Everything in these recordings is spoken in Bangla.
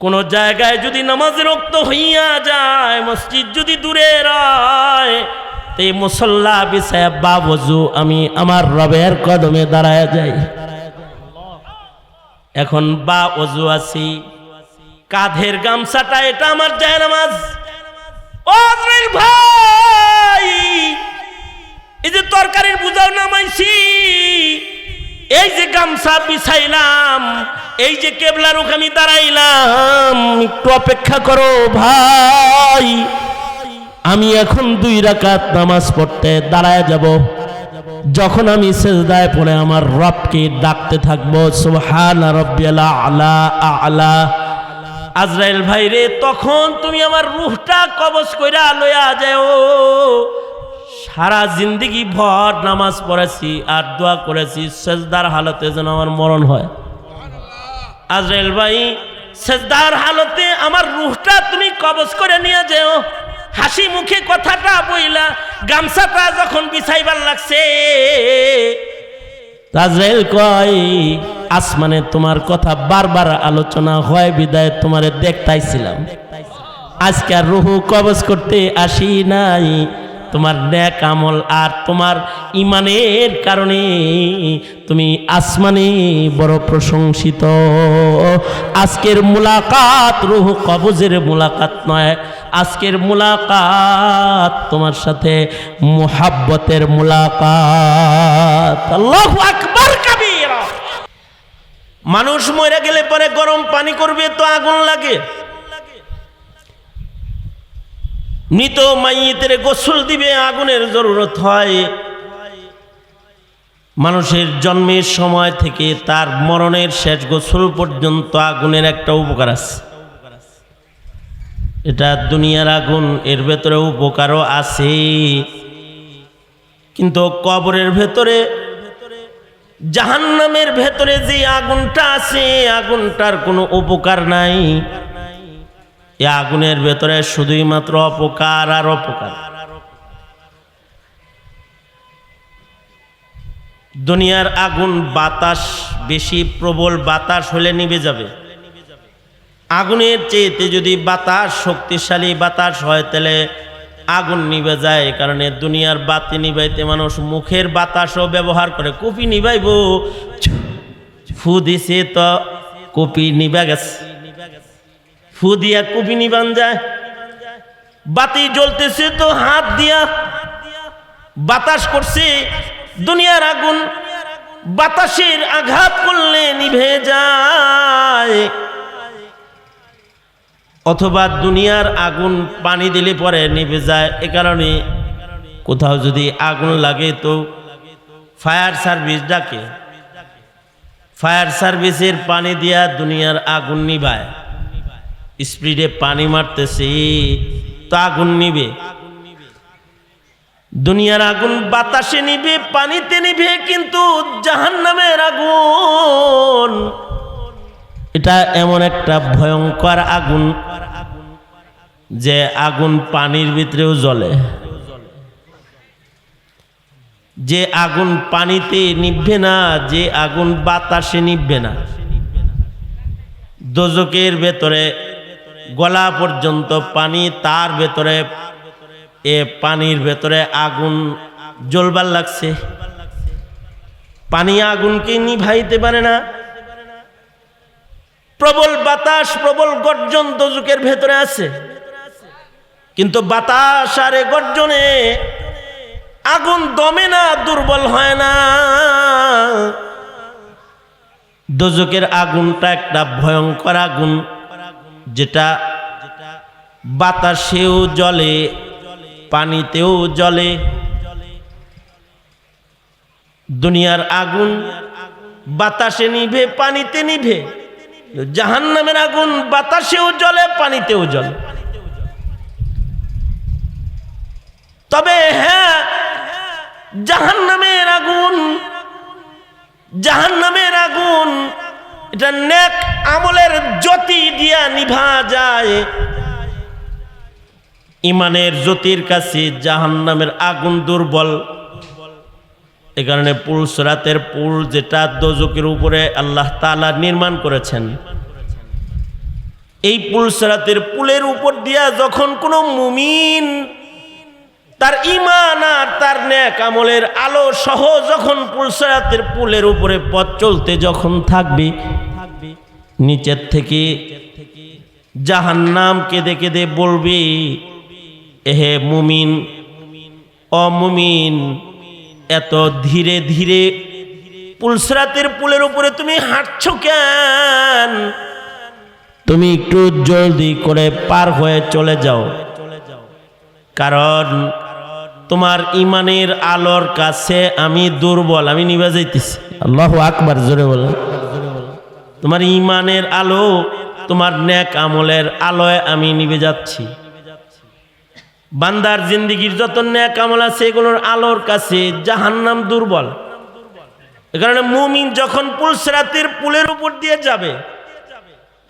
কোন জায়গায় যদি নামাজের ওয়াক্ত হইয়া যায়, মসজিদ যদি দূরে রয়, এই মুসল্লা বিছায়া বা ওযু আমি আমার রবের কদমে দাঁড়ায় যাই। এখন বা ওযু আছি, কাঁধের গামছাটা এটা আমার জায়নামাজ। ও আজরাইল ভাই, এই যে তরকারির বোঝাও নামাইছি, এই যে গামছা বিছাইলাম, এই যে কেবলার মুখে আমি দাঁড়াইলাম, একটু অপেক্ষা করো ভাই, আমি এখন 2 রাকাত নামাজ পড়তে দাঁড়ায় যাব। যখন আমি সিজদায় পড়ে আমার রবকে ডাকতে থাকবো, সুবহানা রাব্বিয়াল আলা আলা। আজরাইল ভাই রে, তখন তুমি আমার রূহটা কবজ কইরা লইয়া যাও। সারা জিন্দেগি ভর নামাজ পড়েছি আর দোয়া করেছি, সিজদার হালতে যেন আমার মরণ হয়। আজরাইল ভাই, সিজদার হালতে আমার রূহটা তুমি কবজ করে নিয়ে যাও। হাসি মুখে কথাটা বইলা গামছাটা যখন বিছাইবার লাগছে, আজরাইল কয়, আসমানে তোমার কথা বারবার আলোচনা হয় বিদায় তোমারে দেখতাইছিলাম, আজকে আর রূহ কবজ করতে আসি নাই। তোমার নেক আমল আর তোমার ইমানের কারণে তুমি আসমানে বড় প্রশংসিত। আজকের মুলাকাত রূহ কবজের মুলাকাত নয়, আজকের মুলাকাত তোমার সাথে মুহাব্বতের মুলাকাত। আল্লাহু আকবার কাবীরা। মানুষ মরে গেলে পরে গরম পানি করবে তো আগুন লাগে, মৃত মাইয়িতের গোসল দিবে আগুনের জরুরত হয়। মানুষের জন্মের সময় থেকে তার মরণের শেষ গোসল পর্যন্ত আগুনের একটা উপকার আছে। এটা দুনিয়ার আগুন, এর ভেতরে উপকারও আছে, কিন্তু কবরের ভেতরে জাহান্নামের ভেতরে যে আগুনটা আছে, আগুনটার কোনো উপকার নাই। এই আগুনের ভেতরে শুধুই মাত্র অপকার আর অপকার। দুনিয়ার আগুন বাতাস, বেশি প্রবল বাতাস হলে নিভে যাবে। আগুনের চেয়েতে যদি বাতাস শক্তিশালী বাতাস হয় তাহলে আগুন নিভে যায়। এই কারণে দুনিয়ার বাতি নিভাইতে মানুষ মুখের বাতাসও ব্যবহার করে। কপি নিভাইব, ফু দিছে তো কপি নিভা গেছে, ফু দিয়া কপি নিবান যায়। বাতি জ্বলতেছে তো হাত দিয়া বাতাস করছে। দুনিয়ার আগুন বাতাসের আঘাত করলে নিভে যায়, অথবা দুনিয়ার আগুন পানি দিলে পরে নিভে যায়। এ কারণে কোথাও যদি আগুন লাগে তো ফায়ার সার্ভিস ডাকে, ফায়ার সার্ভিসের পানি দিয়া দুনিয়ার আগুন নিভায়। স্পিডে পানি মারতেছে তো আগুন নিবে। দুনিয়ার আগুন বাতাসে নিবে, পানিতে নিবে, কিন্তু জাহান্নামের আগুন এটা এমন একটা ভয়ঙ্কর আগুন যে আগুন পানির ভিতরেও জ্বলে। যে আগুন পানিতে নিভবে না, যে আগুন বাতাসে নিভবে না। দোজকের ভেতরে গলা পর্যন্ত পানি, তার ভেতরে এ পানির ভেতরে আগুন জ্বলবার লাগছে। পানি আগুনকে নিভাইতে পারে না। প্রবল বাতাস, প্রবল গর্জন দোজকের ভেতরে আছে, কিন্তু বাতাস আর গর্জনে আগুন দমে না, দুর্বল হয় না। দোজকের আগুনটা একটা ভয়ঙ্কর আগুন, যেটা বাতাসেও জ্বলে, পানিতেও জ্বলে। দুনিয়ার আগুন বাতাসে নিভে, পানিতে নিভে। জাহান্নামের আগুন বাতাসেও জ্বলে, পানিতেও জ্বলে। তবে হ্যাঁ, জাহান্নামের আগুন, জাহান্নামের আগুন এটা নেক আমলের জ্যোতি দিয়া নিভা যায়। ইমানের জ্যোতির কাছে জাহান্নামের আগুন দুর্বল। এ কারণে পুলসরাতের পুল, যেটা দোজকের উপরে আল্লাহ তাআলা নির্মাণ করেছেন, এই পুলসরাতের পুলের উপর দিয়া যখন কোনো মুমিন তার ঈমান আর তার নেক আমলের আলো সহ যখন পুলসরাতের পুলের উপরে পথ চলতে যখন থাকবে, নিচের থেকে জাহান্নাম কেঁদে কেঁদে বলবে, এহে মুমিন, অমুমিন, এত ধীরে ধীরে পুলসরাতের পুলের উপরে তুমি হাঁটছো কেন? তুমি একটু জলদি করে পার হয়ে চলে যাও, কারণ তোমার ইমানের আলোর কাছে আমি দুর্বল, আমি নিভে যাইতেছি। আল্লাহু আকবার, জোরে বলেন। তোমার ইমানের আলো, তোমার নেক আমলের আলোয় আমি নিভে যাচ্ছি। বান্দার জিন্দেগির যত নেক আমল আছে এগুলোর আলোর কাছে জাহান্নাম দুর্বল। এ কারণে মুমিন যখন পুলসরাতের পুলের উপর দিয়ে যাবে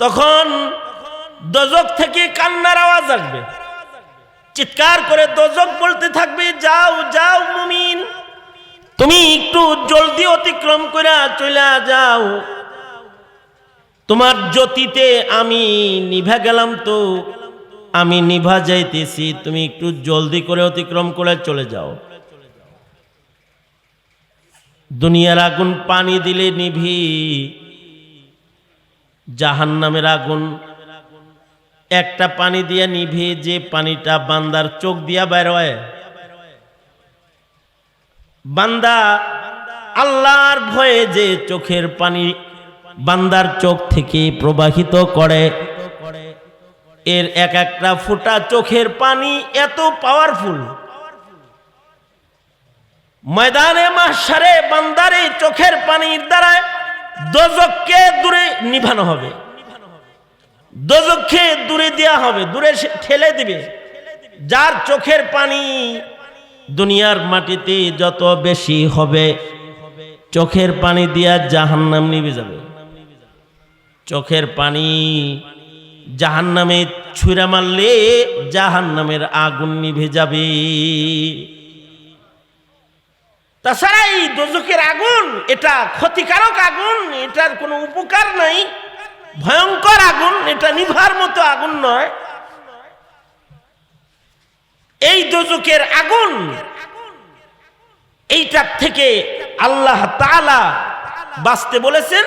তখন দোজখ থেকে কান্নার আওয়াজ আসবে, চিৎকার করে দোজখ বলতে থাকবে, যাও যাও মুমিন, তুমি একটু জলদি অতিক্রম করে চলে যাও, তোমার জ্যোতিতে আমি নিভা গেলাম, তো আমি নিভা যাইতেছি, তুমি একটু জলদি করে অতিক্রম করে চলে যাও। দুনিয়ার আগুন পানি দিলে নিভি, জাহান্নামের আগুন একটা পানি দিয়ে নিভে, যে পানিটা বান্দার চোখ দিয়া বের হয়। বান্দা আল্লাহর ভয়ে যে চোখের পানি বান্দার চোখ থেকে প্রবাহিত করে, এর এক একটা ফোঁটা চোখের পানি এত পাওয়ারফুল। ময়দানে মাহশারে বান্দারে চোখের পানির দ্বারা দোজখকে দূরে নিভানো হবে, দোজখকে দূরে দেওয়া হবে, দূরে ঠেলে দিবে। যার চোখের পানি দুনিয়ার মাটিতে যত বেশি হবে, চোখের পানি দিয়া জাহান্নাম নিভে যাবে। চোখের পানি জাহান্নামে ছুঁড়ে মারলে জাহান্নামের আগুন নিভে যাবে। তাছাড়া এই দোজখের আগুন এটা ক্ষতিকারক আগুন, এটার কোনো উপকার নাই, ভয়ঙ্কর আগুন, এটা নিভার মতো আগুন নয়। এই দোজখের আগুন, এইটার থেকে আল্লাহ তাআলা বাঁচতে বলেছেন,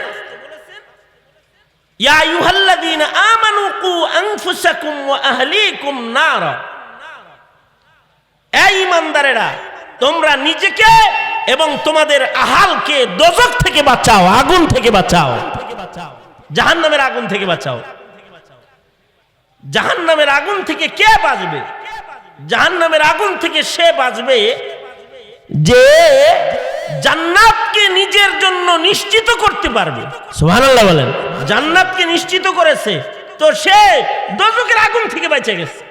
ইয়া আইয়ুহাল্লাযীনা আমানু কু আনফুসাকুম ওয়া আহলিকুম নারা, এই ঈমানদারেরা তোমরা নিজেকে এবং তোমাদের আহালকে দোজখ থেকে বাঁচাও, আগুন থেকে বাঁচাও, জাহান্নামের আগুন থেকে বাঁচাও। জাহান্নামের আগুন থেকে কে বাঁচবে? জাহান্নামের আগুন থেকে সে বাঁচবে যে জান্নাতকে নিজের জন্য নিশ্চিত করতে পারবে। সুবহানাল্লাহ বলেন। জান্নাতকে নিশ্চিত করেছে, তো সে দোজখের আগুন থেকে বেঁচে গেছে।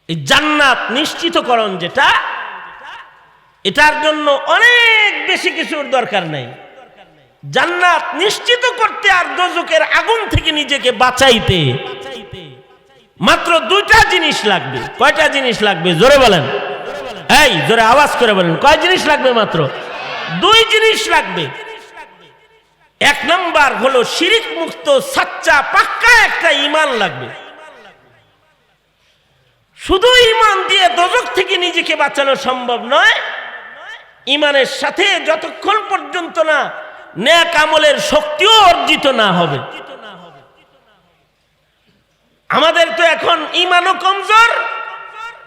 এই জান্নাত নিশ্চিতকরণ যেটা, এটার জন্য অনেক বেশি কিছুর দরকার নাই। জান্নাত নিশ্চিত করতে আর দোজখের আগুন থেকে নিজেকে বাঁচাইতে মাত্র দুইটা জিনিস লাগবে। কয়টা জিনিস লাগবে জোরে বলেন, এই জোরে আওয়াজ করে বলেন, কয় জিনিস লাগবে? মাত্র দুই জিনিস লাগবে। এক নাম্বার হলো শিরিক মুক্ত সাচ্চা পাক্কা একটা ঈমান লাগবে। শুধু ঈমান দিয়ে দোজখ থেকে নিজেকে বাঁচানো সম্ভব নয়। ঈমানের সাথে যতক্ষণ পর্যন্ত না নেক আমলের শক্তিও অর্জিত না হবে। আমাদের তো এখন ঈমানও কমজোর,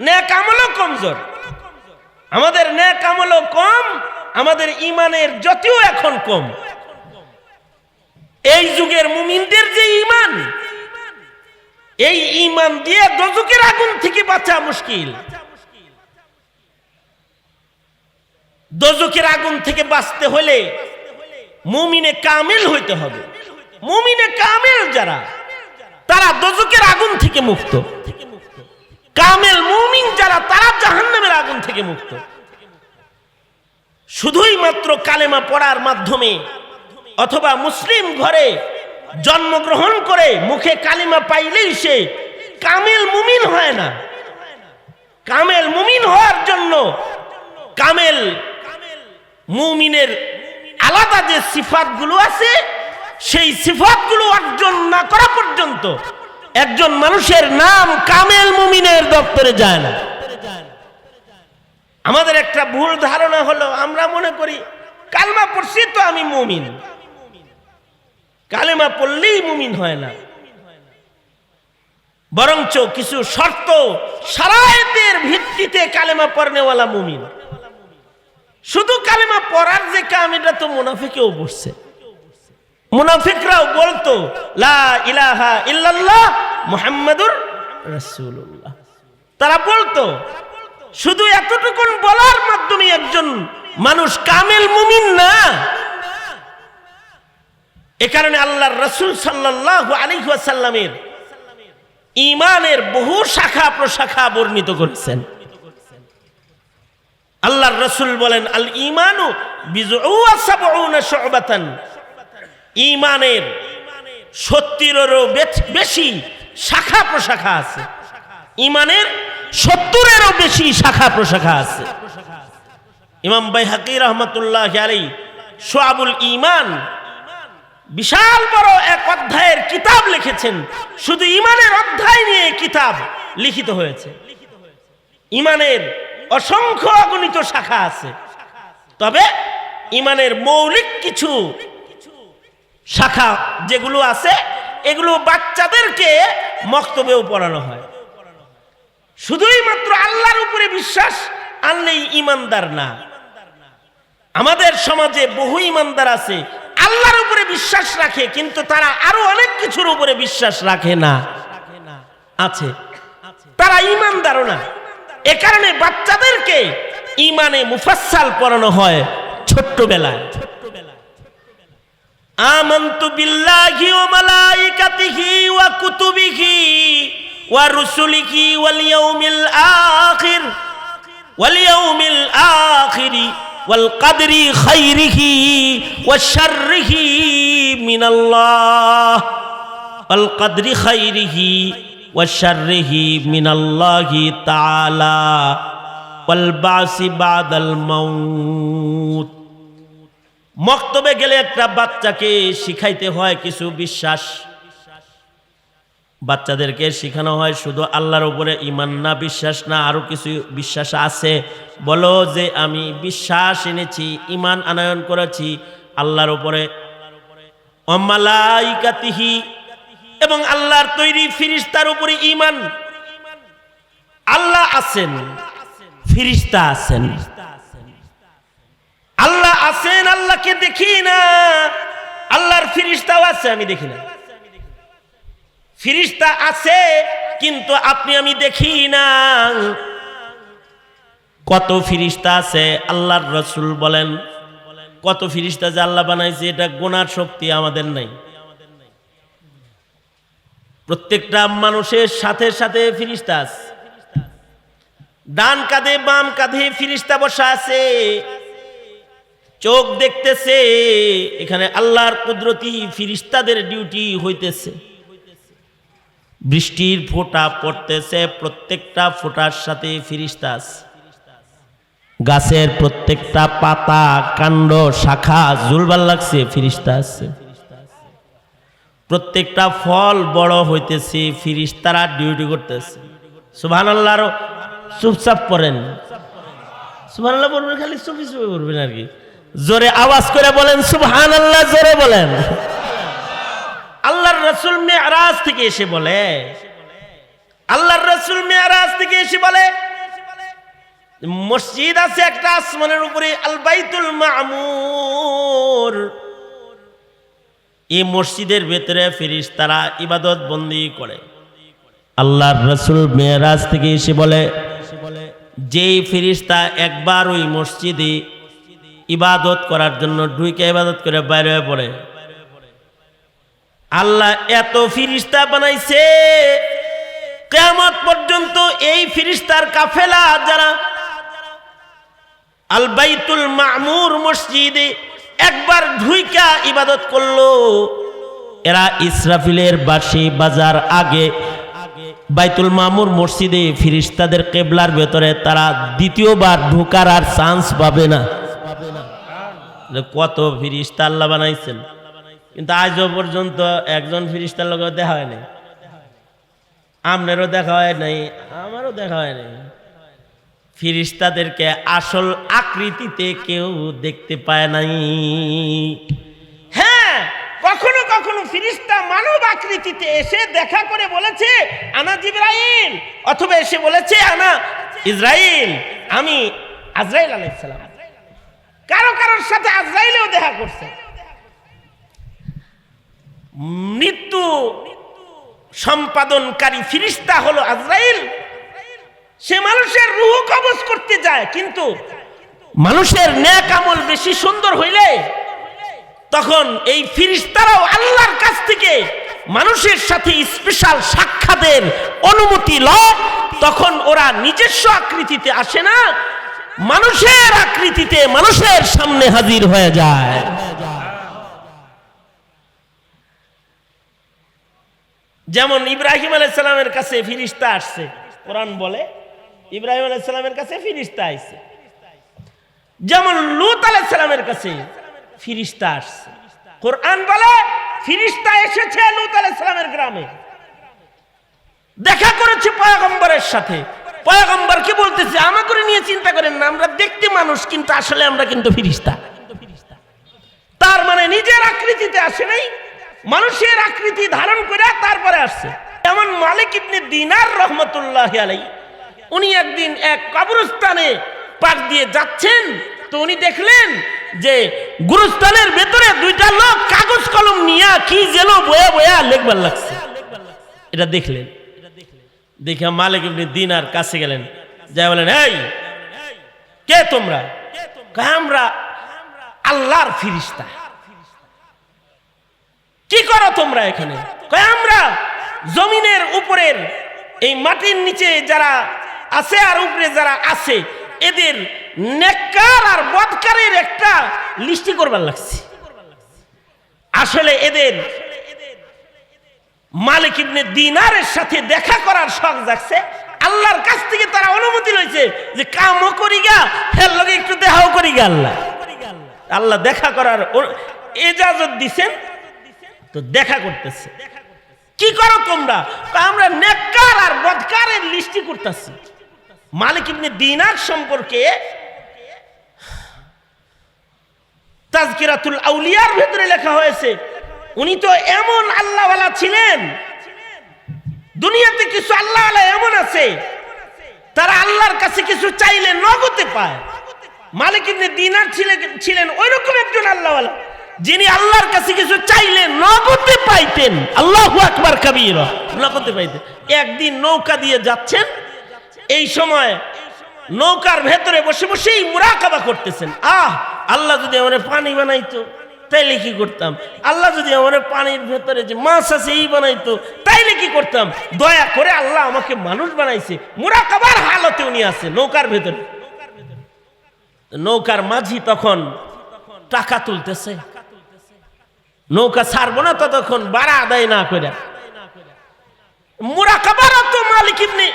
নেক আমলও কমজোর। আমাদের নেক আমলও কম, আমাদের ঈমানের জ্যোতিও এখন কম। এই যুগের মুমিনদের যে ঈমান, এই ঈমান দিয়ে দোজখের আগুন থেকে বাঁচা মুশকিল। দোজখের আগুন থেকে বাঁচতে হলে মুমিনে কামিল হইতে হবে। মুমিনে কামিল যারা, তারা দোজখের আগুন থেকে মুক্ত। কামিল মুমিন যারা, তারা জাহান্নামের আগুন থেকে মুক্ত। শুধুই মাত্র কালেমা পড়ার মাধ্যমে অথবা মুসলিম ঘরে জন্মগ্রহণ করে মুখে কালিমা পাইলেই সে কামিল মুমিন হয় না। কামিল মুমিন হওয়ার জন্য কামিল মুমিনের আলাদা যে সিফাতগুলো আছে, সেই সিফাতগুলো অর্জন না করা পর্যন্ত একজন মানুষের নাম কামেল মুমিনের দপ্তরে যায় না। আমাদের একটা ভুল ধারণা হলো, আমরা মনে করি কালেমা পড়ছি তো আমি মুমিন। কালেমা পড়লেই মুমিন হয় না, বরঞ্চ কিছু শর্ত শারায়েতের ভিত্তিতে কালেমা পড়নেওয়ালা মুমিন। শুধু কালেমা পড়ার যে কাম, এটা তো মুনাফিকেও বলছে। মুনাফিকরাও বলতো লা ইলাহা ইল্লাল্লাহ মুহাম্মাদুর রাসূলুল্লাহ, তারা বলতো। শুধু এতটুকু বলার মাধ্যমে একজন মানুষ কামেল মুমিন না। এ কারণে আল্লাহর রাসূল সাল্লাল্লাহু আলাইহি ওয়াসাল্লামের ঈমানের বহু শাখা প্রশাখা বর্ণিত করেছেন। আল্লাহর রাসূল বলেন, আল ঈমানু বিজউ ওয়া সাবউনা শু'বাতান, ঈমানের 70-এরও বেশি শাখা প্রশাখা আছে। ঈমানের 70-এরও বেশি শাখা প্রশাখা আছে। ইমাম বাইহাকী রাহমাতুল্লাহি আলাইহি শুআবুল ঈমান বিশাল বড় এক অধ্যায়ের কিতাব লিখেছেন। শুধু ঈমানের অধ্যায় নিয়ে কিতাব লিখিত হয়েছে। ঈমানের অসংখ্য অগণিত শাখা আছে, তবে ঈমানের মৌলিক কিছু শাখা যেগুলো আছে, এগুলো বাচ্চাদেরকে মক্তবেও পড়ানো হয়। শুধুই মাত্র আল্লাহর উপরে বিশ্বাস আনলেই ঈমানদার না। আমাদের সমাজে বহু ঈমানদার আছে, আল্লাহর উপরে বিশ্বাস রাখে, কিন্তু তারা আরো অনেক কিছুর উপরে বিশ্বাস রাখে না। আছে, তারা ঈমানদারও না। এ কারণে বাচ্চাদেরকে ঈমানে মুফাসসাল পড়ানো হয় ছোট্টবেলায়। আমানতু বিল্লাহি ওয়া মালাইকাতিহি ওয়া কুতুবিহি ওয়া রুসুলিহি ওয়াল ইয়াউমিল আখিরি ওয়াল কদরি খাইরিহি ওয়া শাররিহি মিনাল্লাহ ওয়াল কদরি খাইরিহি ওয়া শাররিহি মিনাল্লাহি তাআলা ওয়াল বাসি বাদাল মাউত। মক্তবে গেলে একটা বাচ্চাকে শিখাইতে হয় কিছু বিশ্বাস। বাচ্চাদেরকে শেখানো হয় শুধু আল্লাহর উপরে ঈমান না, বিশ্বাস না, আরো কিছু বিশ্বাস আছে। বলো যে আমি বিশ্বাস এনেছি, ঈমান আনয়ন করেছি আল্লাহর উপরে, ওয়া মালাইকাতিহি, এবং আল্লাহর তৈরি ফেরেশতার উপরে ঈমান। আল্লাহ আছেন, ফেরেশতা আছেন। আল্লাহ আছেন, আল্লাহকে দেখি না। আল্লাহর ফেরেশতাও আছে, আমি দেখি না। ফেরেশতা আছে, কিন্তু আপনি আমি দেখি না। কত ফেরেশতা আছে আল্লাহর রাসূল বলেন, কত ফেরেশতা যে আল্লাহ বানাইছে, এটা গোনার শক্তি আমাদের নাই। প্রত্যেকটা মানুষের সাথে সাথে ফেরেশতা আছে। ডান কাঁধে বাম কাঁধে ফেরেশতা বসা আছে, চোখ দেখতেছে। এখানে আল্লাহর কুদরতি ফেরেশতাদের ডিউটি হইতেছে। বৃষ্টির ফোঁটা পড়তেছে, প্রত্যেকটা ফোঁটার সাথে ফেরেশতা আছে। গাছের প্রত্যেকটা পাতা, কাণ্ড, শাখা ঝুলবার লাগছে, ফেরেশতা আছে। প্রত্যেকটা ফল বড় হইতেছে, ফেরেশতারা ডিউটি করতেছে। সুবহানাল্লাহ। চুপচাপ পড়েন, সুবহানাল্লাহ বলবেন, খালি চুপি চুপি বলবেন আর কি। জোরে আওয়াজ করে বলেন সুবহানাল্লাহ, জোরে বলেন। আল্লাহর রাসূল মিরাজ থেকে এসে বলে, আল্লাহর রাসূল মিরাজ থেকে এসে বলে, মসজিদ আছে একটা আসমানের উপরে, আল বাইতুল মামুর। এই মসজিদের ভেতরে ফেরেশতারা ইবাদত বন্দি করে। আল্লাহর রাসূল মিরাজ থেকে এসে বলে, যেই ফেরেশতা একবার ওই মসজিদে ইবাদত করার জন্য ঢুকে ইবাদত করে বাইরে হয়ে পড়ে, আল্লাহ এত ফেরেশতা বানাইছে, কিয়ামত পর্যন্ত এই ফেরেশতার কাফেলা যারা আল বাইতুল মামুর মসজিদে একবার ঢুইকা ইবাদত করলো, এরা ইসরাফিলের বাঁশি বাজার আগে বাইতুল মামুর মসজিদে ফেরেশতাদের কিবলার ভেতরে তারা দ্বিতীয়বার ঢোকার আর চান্স পাবে না। কত ফেরেশতা আল্লাহ বানাইছেন, কিন্তু আজও পর্যন্ত একজন ফেরেশতার লোকও দেখা হয় নাই, আপনারও দেখা হয় নাই, আমারও দেখা হয় নাই। ফেরেশতাদেরকে আসল আকৃতিতে কেউ দেখতে পায় নাই। হ্যাঁ, কখনো কখনো ফেরেশতা মানব আকৃতিতে এসে দেখা করে বলেছে আনা জিবরাইল, অথবা এসে বলেছে আনা ইসরাইল, আমি আজরাইল আলাইহিস সালাম। কারোর সাথে আজরাইলও দেখা করছে। মৃত্যু সম্পাদনকারী ফেরেশতা হলো আজরাইল। সে মানুষের রূহ কবজ করতে যায়, কিন্তু মানুষের নেক আমল বেশি সুন্দর হইলে তখন এই ফেরেশতারাও আল্লাহর কাছ থেকে মানুষের সাথে স্পেশাল সাক্ষাতের অনুমতি লয়। তখন ওরা নিজস্ব আকৃতিতে আসে না, মানুষের আকৃতিতে মানুষের সামনে হাজির হয়ে যায়। যেমন ইব্রাহিম আলাইহিস সালামের কাছে ফেরেশতা আসছে, কোরআন বলে ইব্রাহিম আলাইহিস সালামের কাছে ফেরেশতা আইছে। যেমন লূত আলাইহিস সালামের কাছে ফেরেশতা আসছে, কোরআন বলে ফেরেশতা এসেছে লূত আলাইহিস সালামের গ্রামে, দেখা করেছে পয়গম্বরের সাথে। পয়গম্বরকে বলতেছে আমাকে নিয়ে চিন্তা করেন না, আমরা দেখতে মানুষ কিন্তু আসলে আমরা কিন্তু ফেরেশতা। তার মানে নিজের আকৃতিতে আসে নাই, মানুষের আকৃতি ধারণ করে তারপরে আসছে। যেমন মালিক ইবনে দিনার রহমতুল্লাহ আলাইহি, উনি একদিন এক কবরস্থানে পাক দিয়ে যাচ্ছেন, তো উনি দেখলেন যে গুরুস্থানের ভেতরে দুইটা লোক কাগজ কলম নিয়ে কি যেন বয়া বয়া লিখবার লাগছে। এটা দেখলেন, দেখে মালিক ইবনে দিনার কাছে গেলেন, যাই বলেন এই কে তোমরা? আমরা আল্লাহর ফেরেশতা। কি করো তোমরা এখানে? আমরা জমিনের উপরের এই মাটির নিচে যারা আছে আর উপরে যারা আছে এদের নেককার আর বদকারের একটা লিস্টি করবার লাগছে। আসলে এদের মালিক ইবনে দিনারের সাথে দেখা করার শখ জাগছে, আল্লাহর কাছ থেকে তারা অনুমতি লইছে যে কামও করি গা, হের লগে একটু দেখাও করি গা। আল্লাহ দেখা করার ইজাজত দিছেন, তো দেখা করতেছে। কি করো তোমরা? আমরা নেককার আর বদকারের লিস্টি করতেছি। মালিক ইবনে দিনার সম্পর্কে তাজকিরাতুল আউলিয়ার ভেতরে লেখা হয়েছে, উনি তো এমন আল্লাহওয়ালা ছিলেন, দুনিয়াতে কিছু আল্লাহওয়ালা এমন আছে তারা আল্লাহর কাছে কিছু চাইলে নগদে পায়। মালিক ইবনে দিনার ছিলেন ওই রকম একজন আল্লাহওয়ালা, যিনি আল্লাহর কাছে কিছু চাইলে নগদে পাইতেন। আল্লাহু আকবার কাবীরা, নগদে পাইতেন। একদিন নৌকা দিয়ে যাচ্ছেন, এই সময় নৌকার ভেতরে বসে বসেই মুরাকাবা করতেছেন। আল্লাহ যদি আমার পানি বানাইতো তাইলে কি করতাম, আল্লাহ যদি আমার পানির ভেতরে যে মাছ আছে এই বানাইতো তাইলে কি করতাম, দয়া করে আল্লাহ আমাকে মানুষ বানাইছে। মুরাকাবার হালতে উনি আছে নৌকার ভেতরে। নৌকার মাঝি তখন টাকা তুলতেছে, নৌকা ছাড়বো না ততক্ষণ ভাড়া আদায় না করে। মুরাকাবারত মালিক ইবনে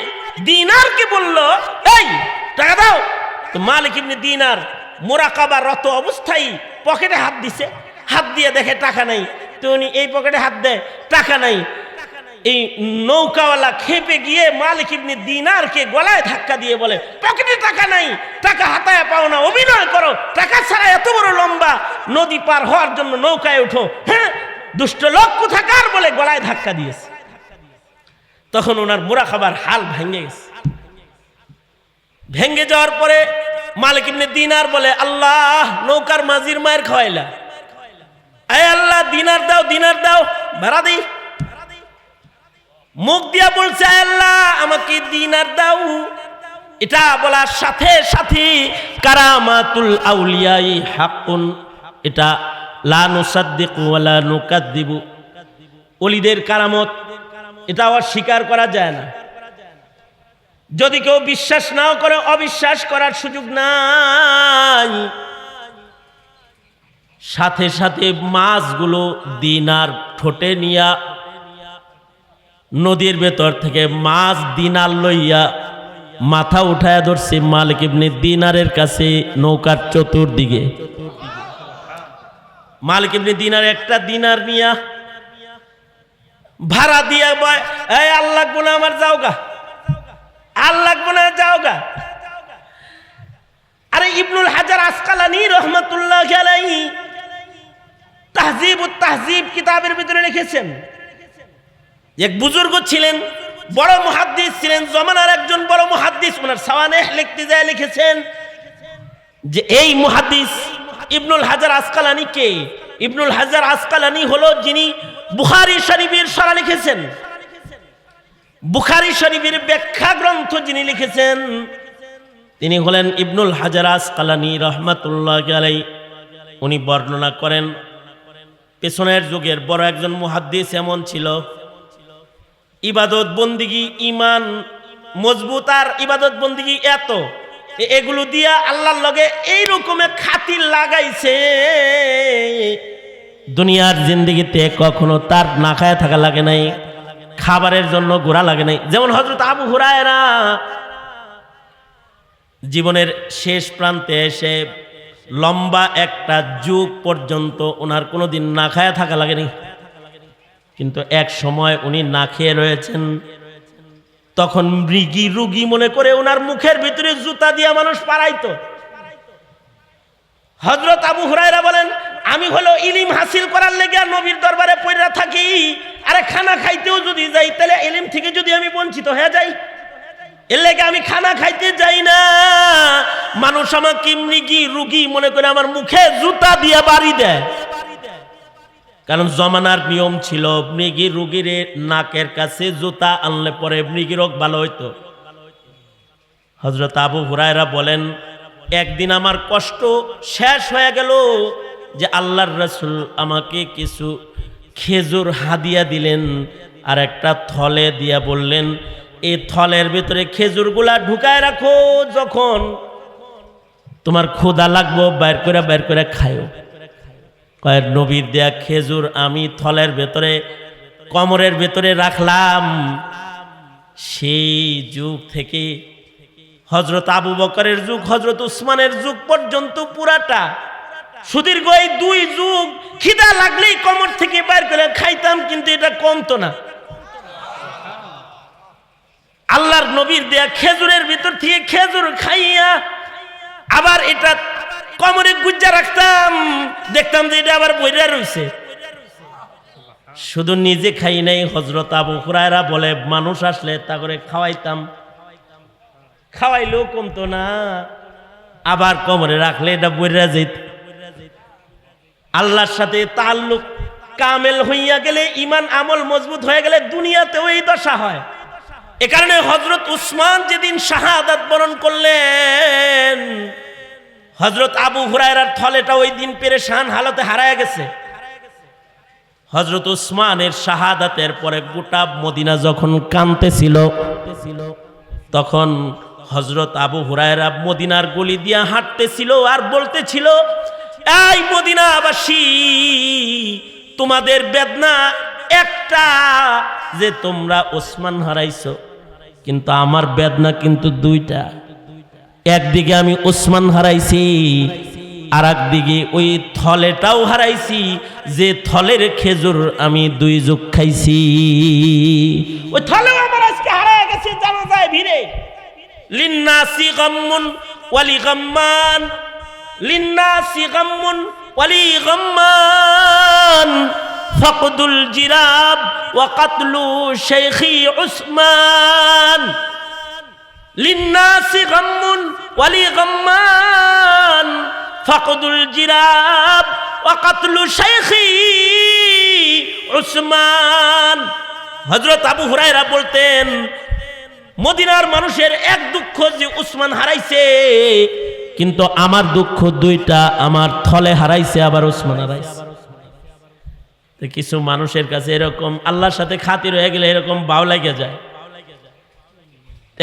দিনারকে বলল এই টাকা দাও। তো মালিক ইবনে দিনার মুরাকাবারত অবস্থায় পকেটে হাত দিছে, হাত দিয়ে দেখে টাকা নাই, তো উনি এই পকেটে হাত দেয়, টাকা নাই। এই নৌকাওয়ালা খেপে গিয়ে মালিক ইবনে দিনারকে গলায় ধাক্কা দিয়ে বলে পকেটে টাকা নাই, টাকা হাতায় পাও না, অভিনয় করো, টাকা ছাড়া এত বড় লম্বা নদী পার হওয়ার জন্য নৌকায় উঠো। হ্যাঁ, দুষ্ট লোক কোথাকার বলে গলায় ধাক্কা দিয়েছে। তখন ওনার মুরাকাবার হাল ভেঙে গেছে। ভেঙে যাওয়ার পরে মালিক ইবনে দিনার বলে আল্লাহ নৌকার মাঝির মায়ের খাওয়াইলা, আয় আল্লাহ দিনার দাও, দিনার দাও, ভাড়া দিই। মুখ দিয়া বলছে আল্লাহ আমাকে দিনার দাও। এটা বলার সাথে সাথে কারামাতুল আউলিয়াই হাক্কুন, এটা লা নুসাদ্দিকু ওয়া লা নুকাদ্দিবু, ওলিদের কারামত এটা অস্বীকার করা যায় না। যদি কেউ বিশ্বাস নাও করে অবিশ্বাস করার সুযোগ নাই। সাথে সাথে মাছগুলো দিনার ঠোঁটে নিয়া নদীর ভেতর থেকে মাছ দিনার লইয়া মাথা উঠায়া ধরছে মালিক ইবনে দিনারের কাছে নৌকার চতুর্দিকে। মালিক ইবনে দিনার একটা দিনার নিয়া ভাড়া দিয়া এই আল্লাহ গুনা আমার যাওগা, আল্লাহ গুনা যাওগা। আরে ইবনুল হাজার আসকালানী রহমাতুল্লাহ আলাইহি তাহজিবুত তাহজিব কিতাবের ভিতরে লিখেছেন, এক বুজুর্গ ছিলেন, বড় মুহাদ্দিস ছিলেন, জমানার একজন বড় মুহাদ্দিস, ওনার সাওয়ানেহ লিখতে যায় লিখেছেন যে এই মুহাদ্দিস ইবনুল হাজার আসকালানী কে? ইবনুল হাজার আসকালানী হলো যিনি বুখারী শরীফের শরহ লিখেছেন, বুখারী শরীফের ব্যাখ্যা গ্রন্থ যিনি লিখেছেন তিনি হলেন ইবনুল হাজার আসকালানী রহমাতুল্লাহ আলাইহি। উনি বর্ণনা করেন পেছনের যুগের বড় একজন মুহাদ্দিস এমন ছিল, ইবাদত বন্দিগি ইমান মজবুত, আর ইবাদত বন্দিগি এত এগুলো দিয়া আল্লাহর লগে এই রকমের খাতির লাগাইছে, দুনিয়ার জিন্দেগিতে কখনো তার না খায় থাকা লাগে নাই, খাবারের জন্য ঘোরা লাগে নাই। যেমন হযরত আবু হুরায়রা জীবনের শেষ প্রান্তে এসে লম্বা একটা যুগ পর্যন্ত ওনার কোনোদিন না খায় থাকা লাগেনি, কিন্তু এক সময় উনি না খেয়ে রয়েছেন, তখন মৃগী রুগী মনে করে ওনার মুখের ভিতরে জুতা দিয়া মানুষ পারাইতো। হযরত আবু হুরায়রা বলেন, আমি হলো ইলম হাসিল করার লেগে নবীর দরবারে পড়া থাকি, আরে খানা খাইতেও যদি যাই তাহলে ইলম থেকে যদি আমি বঞ্চিত হয়ে যাই, এর লেগে আমি খানা খাইতে যাই না, মানুষ আমাকে মৃগী রুগী মনে করে আমার মুখে জুতা দিয়া বাড়ি দেয়। কারণ জমানার নিয়ম ছিল মৃগী রুগীর নাকের কাছে জুতা আনলে পরে মৃগী রোগ ভালো হইতো। হযরত আবু হুরায়রা বলেন, একদিন আমার কষ্ট শেষ হয়ে গেল যে আল্লাহর রাসূল আমাকে কিছু খেজুর হাদিয়া দিলেন, আর একটা থলে দিয়া বললেন এই থলের ভিতরে খেজুরগুলা ঢুকায় রাখো, যখন তোমার ক্ষুধা লাগবো বের করে খায়ো। কয়েক নবীর দেয়া খেজুর আমি থলের ভেতরে কমরের ভেতরে রাখলাম। সেই যুগ থেকে হযরত আবু বকরের যুগ, হযরত উসমানের যুগ পর্যন্ত পুরাটা সুদীর্ঘ এই 2 যুগ খিদা লাগলেই কমর থেকে বের করে খাইতাম, কিন্তু এটা কমতো না। আল্লাহর নবীর দেয়া খেজুরের ভিতর থেকে খেজুর খাইয়া আবার এটা কমরে গুজ্জা রাখতাম, দেখতাম যে এটা আবার বইরা রইছে। শুধু নিজে খাই নাই, হযরত আবু হুরায়রা বলে মানুষ আসলে তা করে খাওয়াইতাম, খাওয়াইলেও কমতো না, আবার কমরে রাখলে এটা বইরা যেত। আল্লাহর সাথে তাআল্লুক কামেল হইয়া গেলে, ঈমান আমল মজবুত হয়ে গেলে দুনিয়াতেও এই দশা হয়। এ কারণে হযরত উসমান যেদিন শাহাদাত বরণ করলেন, হযরত আবু হুরায়রার থলেটা ওই দিন পেরেশান হালতে হারায় গেছে। হযরত উসমানের শাহাদাতের পরে গোটা মদিনা যখন কাঁদতেছিল, তখন হযরত আবু হুরায়রা মদিনার গলি দিয়া হাঁটতেছিল আর বলতেছিল, এই মদিনাবাসী, তোমাদের বেদনা একটা যে তোমরা ওসমান হারাইছো, কিন্তু আমার বেদনা কিন্তু 2টা। একদিকে আমি ওসমান হারাইছি, আর একদিকে ওই থলেটাও হারাইছি, যে থলের খেজুর আমি 2 যুগ খাইছি, ওই থলেও আমার আজকে হারায় গেছে জানাজায় ভিড়ে। লিন্নাসি গাম্মুন ওয়ালি গাম্মান, লিন্নাসি গাম্মুন ওয়ালি গাম্মান, ফাকদুল জিরাব ওয়া কাতলু শাইখি উসমান। লিন্নাসি গাম্মুন ওয়ালি গাম্মান, ফাকদুল জিরাব ওয়া কাতলু শাইখি উসমান। হযরত আবু হুরায়রা বলতেন, মদিনার মানুষের এক দুঃখ যে উসমান হারাইছে, কিন্তু আমার দুঃখ 2টা, আমার থলে হারাইছে আবার উসমান হারাইছে। কিছু মানুষের কাছে এরকম আল্লাহর সাথে খাতির হয়ে গেলে এরকম বাউ লাগে যায়।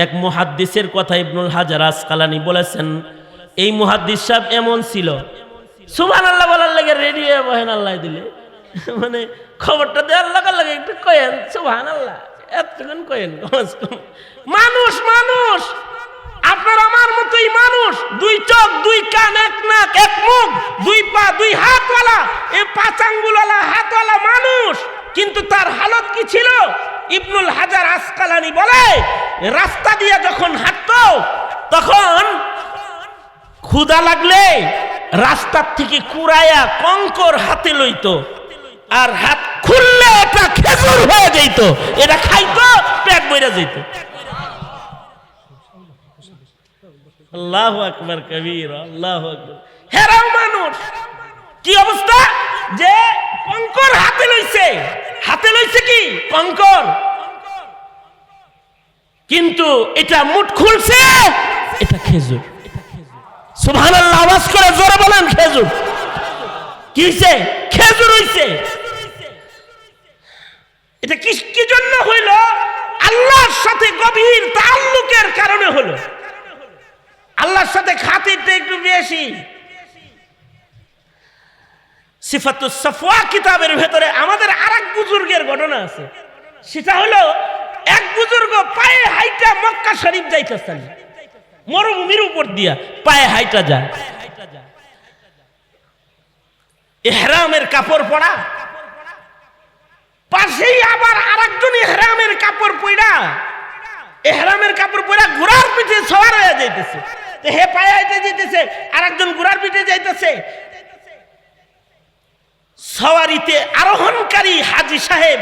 এক মুহাদ্দিসের কথা ইবনুল হাজার আসকালানী বলেছেন, এই মুহাদ্দিস সাহেব এমন ছিল, সুবহানাল্লাহ বলার লাগে রেডি হয়ে বহেন আল্লাহ দিলে, মানে খবরটা দেওয়ার লাগে একটু কয়েন সুবহানাল্লাহ, এতক্ষণ কয়েন। মানুষ মানুষ আপনার আমার মতোই মানুষ, দুই চোখ, দুই কান, এক নাক, এক মুখ, দুই পা, দুই হাতওয়ালা, এই 5 আঙ্গুলওয়ালা হাতওয়ালা মানুষ। কিন্তু তার হালত কি ছিল? ইবনুল হাজার আসকালানি বলে, রাস্তা দিয়ে যখন হাঁটতো তখন ক্ষুধা লাগলে রাস্তার থেকে কুড়াইয়া কঙ্কর হাতে লইতো, আর হাত খুললে এটা খেজুর হয়ে যেত, এটা খাইতো, পেট বইরা যেত। আল্লাহু আকবার কবীর, আল্লাহু আকবার। হেরাও মানুষ, কি অবস্থা যে কঙ্কর হাতে লইছে, হাতে লইছে কি কঙ্কর, কিন্তু এটা মুঠ খুলছে, এটা খেজুর। সুবহানাল্লাহ, আওয়াজ করে জোরে বলেন খেজুর। কি হইছে? খেজুর হইছে। এটা কি জন্য হইল? আল্লাহর সাথে গভীর তাআল্লুকের কারণে হলো। আল্লাহর সাথে খাতিরটা একটু বেশি। সিফাতুস সাফওয়া কিতাবের ভেতরে আমাদের আরেক বুজুর্গের ঘটনা আছে। সেটা হলো, এক বুজুর্গ পায়ে হাইটা মক্কা শরীফ যাইতেছেন, মরুভূমির উপর দিয়া পায়ে হাইটা যায়, ইহরামের কাপড় পরা, পাশেই আবার আরেকজন ইহরামের কাপড় পরা, ইহরামের কাপড় পরা ঘোড়ার পিঠে সওয়ার হয়ে যাইতেছে। হে পায়ে হাইটা যাইতেছে, আরেকজন ঘোড়ার পিঠে যাইতেছে। সওয়ারিতে আরোহণকারী হাজী সাহেব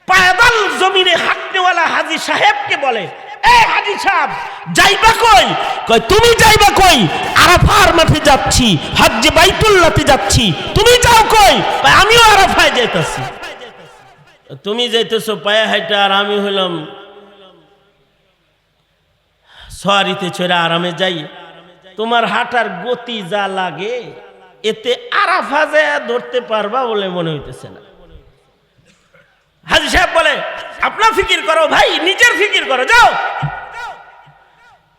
পায়দাল জমিনে হাঁটনেওয়ালা হাজী সাহেবকে বলে, এ হাজী সাহেব যাইবা কই? কয় তুমি যাইবা কই? আরাফার মাঠে যাচ্ছি, হজ্জে বাইতুল্লাহতে যাচ্ছি। তুমি যাও কই? কয় আমিও আরাফায় যাইতাছি। তুমি যাইতেছো পায়ে হাইটা, আর আমি হইলাম সওয়ারিতে চড়ে আরামে যাই। তোমার হাঁটার গতি যা লাগে এতে আরাফা যায় ধরতে পারবা বলে মনে হইতেছে না। হাজী সাহেব বলে, আপনার ফিকির করো ভাই, নিজের ফিকির করো, যাও।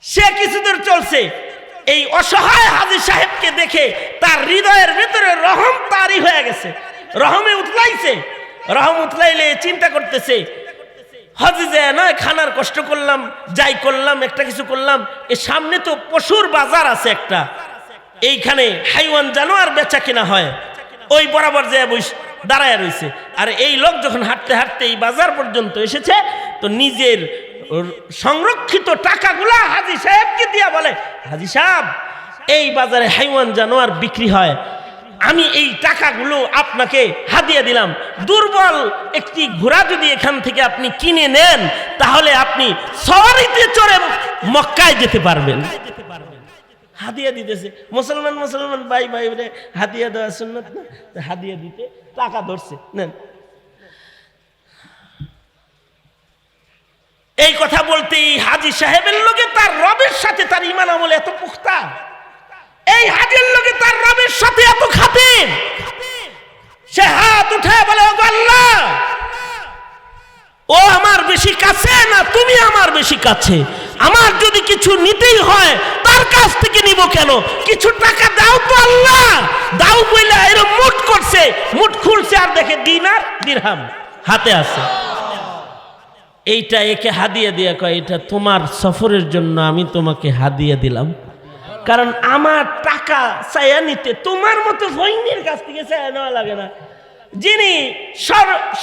সে কিছুদূর চলছে, এই অসহায় হাজী সাহেবকে দেখে তার হৃদয়ের ভিতরে রহম তারি হয়ে গেছে, রহমে উতলাইছে। রহম উতলাইলে চিন্তা করতেছে, হজে যায় নয় খানার কষ্ট করলাম, যাই করলাম, একটা কিছু করলাম, এর সামনে তো পশুর বাজার আছে একটা, এইখানে হাইওয়ান জানোয়ার বেচা কিনা হয়, ওই বরাবর যায় দাঁড়ায় রয়েছে। আর এই লোক যখন হাঁটতে হাঁটতে এই বাজার পর্যন্ত এসেছে, তো নিজের সংরক্ষিত টাকাগুলা হাজী সাহেবকে দিয়া বলে, হাজী সাহেব এই বাজারে হাইওয়ান জানোয়ার বিক্রি হয়, আমি এই টাকাগুলো আপনাকে হাদিয়া দিলাম। দুর্বল একটি ঘোড়া যদি এখান থেকে আপনি কিনে নেন, তাহলে আপনি সওয়ারিতে চড়ে মক্কায় যেতে পারবেন। হাদিয়া দিতেছে। মুসলমান মুসলমান ভাই ভাই রে, হাদিয়া দেওয়া সুন্নাত না? হাদিয়া দিতে টাকা ধরছে, নেন। এই কথা বলতে এই হাজী সাহেবের লোকে তার রবের সাথে তার ঈমান আমল এত পুখতা, এই হাজীর লোকে তার রবের সাথে এত খাতির, সে হাত উঠায় বলে, ও আল্লাহ, ও আমার বেশি কাছে না তুমি আমার বেশি কাছে, আমার যদি কিছু নিতেই হয় তার কাছ থেকে নিব কেন? কিছু টাকা দাও তো আল্লাহ। দাও বইলা এরকম মুঠ করছে, মুঠ খুলছে, আর দেখে দিনার দিরহাম হাতে আছে। এইটা একে হাদিয়া দিয়া কয়, এটা তোমার সফরের জন্য আমি তোমাকে হাদিয়া দিলাম, কারণ আমার টাকা চাইয়া নিতে তোমার মতো ফইনের কাছ থেকে চাইয়া নেওয়া লাগে না। যিনি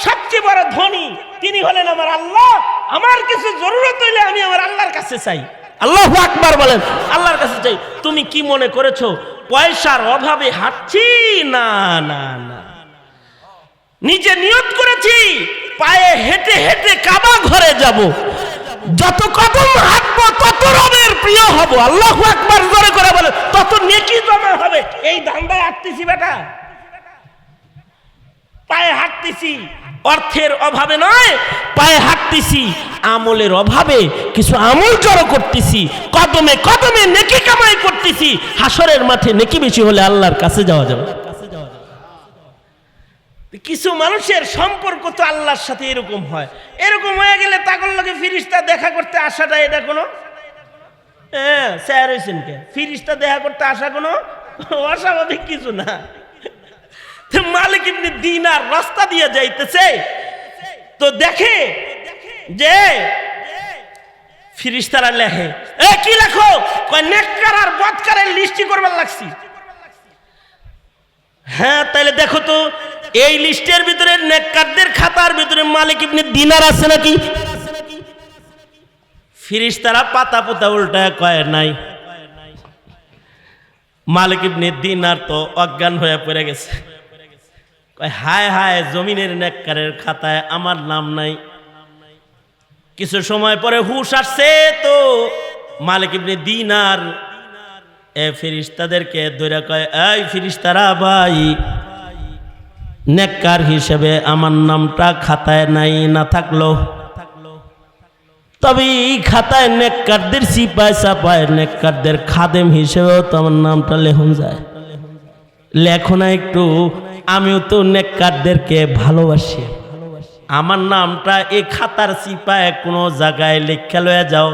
সবচেয়ে বড় ধনী তিনি হলেন আমার আল্লাহ। আমার কিছু জরুরত হইলে আমি আমার আল্লাহর কাছে চাই। আল্লাহু আকবার বলেন, আল্লাহর কাছে চাই। তুমি কি মনে করেছো পয়সার অভাবে হাঁটছি? না না না, নিজে নিয়ত করেছি পায়ে হেঁটে হেঁটে কাবা ঘরে যাব, যত কদম হাঁটবো তত রবের প্রিয় হব। আল্লাহু আকবার জোরে করে বলে, তত নেকি জমা হবে। এই ধান্দায় হাঁটতেছি বেটা, পায়ে হাঁটতেছি অর্থের অভাবে নয়, পায়ে হাঁটতেছি আমলের অভাবে। কিছু আমল জড়ো করতেছি, কদমে কদমে নেকি কামাই করতেছি। হাসরের মাঠে নেকি বেশি হলে আল্লাহর কাছে যাওয়া যাবে। কিছু মানুষের সম্পর্ক তো আল্লাহর সাথে এরকম হয়, এরকম হয়ে গেলে তাকর লগে ফিরিস্তা দেখা করতে আসাটা এটা কোনো স্যার হয়েছেন কে? ফিরিস্তা দেখা করতে আসা কোনো অস্বাভাবিক কিছু না। মালিক ইবনে দিনার রাস্তা দিয়ে যাইতেছে, তো দেখে যে ফিরিস্তারা লেখে, এ কি লেখো? কয় নেককার আর বদকারের লিস্টি করবার লাগছি। হ্যাঁ তাহলে দেখো তো এই লিস্টের ভিতরে নেককারদের খাতার ভিতরে মালিক ইবনে দিনার আছে নাকি? ফিরিস্তারা পাতা পুতা উল্টায় কয় নাই। মালিক ইবনে দিনার তো অজ্ঞান হয়ে পড়ে গেছে। কয় হায় হায়, জমিনের নেককারের খাতায় আমার নাম নাই। কিছু সময় পরে হুশ আসছে তো মালিক ইবনে দিনার ফেরেশতাদেরকে ধরে কয়, এই ফেরেশতারা ভাই, নেককার হিসেবে আমার নামটা খাতায় নাই, না থাকলো তবে এই খাতায় নেককারদের সিপাই সাপায় নেককারদের খাদেম হিসেবেও তো আমার নামটা লেখন যায়। লেখো না একটু, আমিও তো নেককারদেরকে ভালোবাসি, আমার নামটা এই খাতার সিপায় কোনো জায়গায় লেখা লয়ে যাও।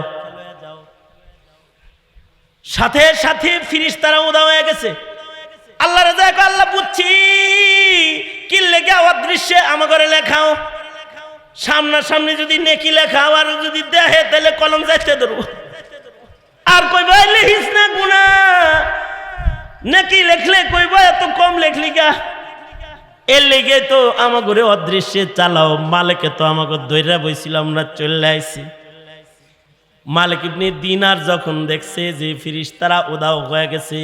সাথে সাথে ফিরিস্তারা উদা হয়ে গেছে। আল্লাহ রাজা, আল্লাহ বুঝছি কি লেখা অদৃশ্যে আমার ঘরে লেখাও, সামনাসামনি যদি নেকি লেখাও আর যদি দেখে তাহলে কলম যাইতে ধরবো। আর কইবা লিখিস না গুনা, নেকি লেখলে কইবা এত কম লেখলি গা। এর লেগে তো আমার ঘরে অদৃশ্যে চালাও। মালিকে তো আমাকে দৈরা বইছিলাম, আমরা চলে আইছি। মালিক ইবনে দিনার যখন দেখছে যে ফিরিস্তারা উদাও হয়ে গেছে,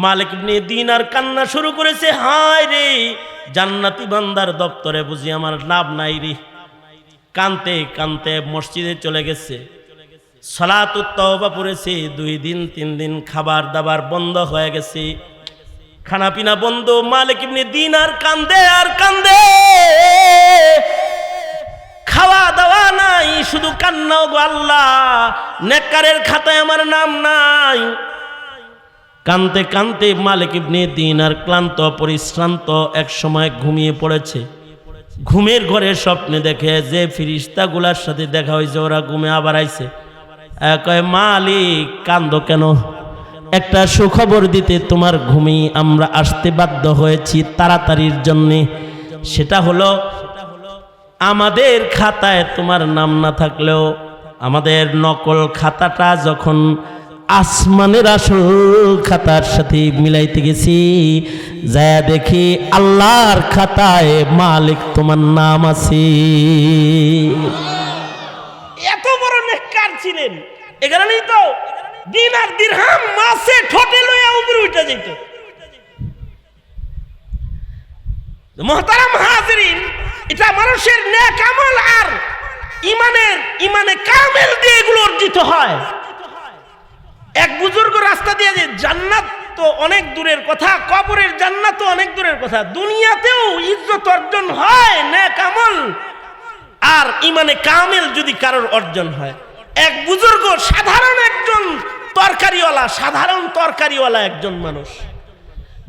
মালিক ইবনে দিনার কান্না শুরু করেছে, হায় রে, জান্নাতি বান্দার দপ্তরে বুঝি আমার লাভ নাই রে। কানতে কানতে মসজিদে চলে গেছে, সালাতুত তওবা পড়েছে। 2 দিন 3 দিন খাবার দাবার বন্ধ হয়ে গেছে, খানা পিনা বন্ধ। মালিক ইবনে দিনার কান্দে আর কান্দে, খাওয়া দাওয়া নাই, শুধু কান্নাও। গো আল্লাহ, নেককারের খাতায় আমার নাম নাই। কানতে কানতে মালিক ইবনে দিনার ক্লান্ত পরিশ্রান্ত এক সময় ঘুমিয়ে পড়েছে। ঘুমের ঘরে স্বপ্নে দেখে যে ফিরিস্তাগুলার সাথে দেখা হয়েছে, ওরা ঘুমে আবার আইছে। কয়, মালিক কান্দো কেন? একটা সুখবর দিতে তোমার ঘুমেই আমরা আসতে বাধ্য হয়েছি তাড়াতাড়ির জন্যে। সেটা হলো, আমাদের খাতায় তোমার নাম না থাকলেও আমাদের নকল খাতাটা যখন আসমানের আসল খাতার সাথে মিলাইতে গেছি, যায় দেখি আল্লাহর খাতায় মালিক তোমার নাম আছে। এত বড় নেককার ছিলেন, এ কারণেই তো দিনার দিরহাম মাসে ঠোঁটে লইয়া উপরে উঠে যেত। মুহতারাম হাজিরিন, এটা মানুষের নেক আমল আর ইমানে কামেল দিয়ে এগুলো অর্জিত হয়। এক বুজুর্গ রাস্তা দিয়ে যে জান্নাত তো অনেক দূরের কথা, কবরের জান্নাত তো অনেক দূরের কথা, দুনিয়াতেও ইজ্জত অর্জন হয় নেক আমল আর ইমানে কামেল যদি কারোর অর্জন হয়। এক বুজুর্গ সাধারণ একজন তরকারিওয়ালা, সাধারণ তরকারিওয়ালা একজন মানুষ,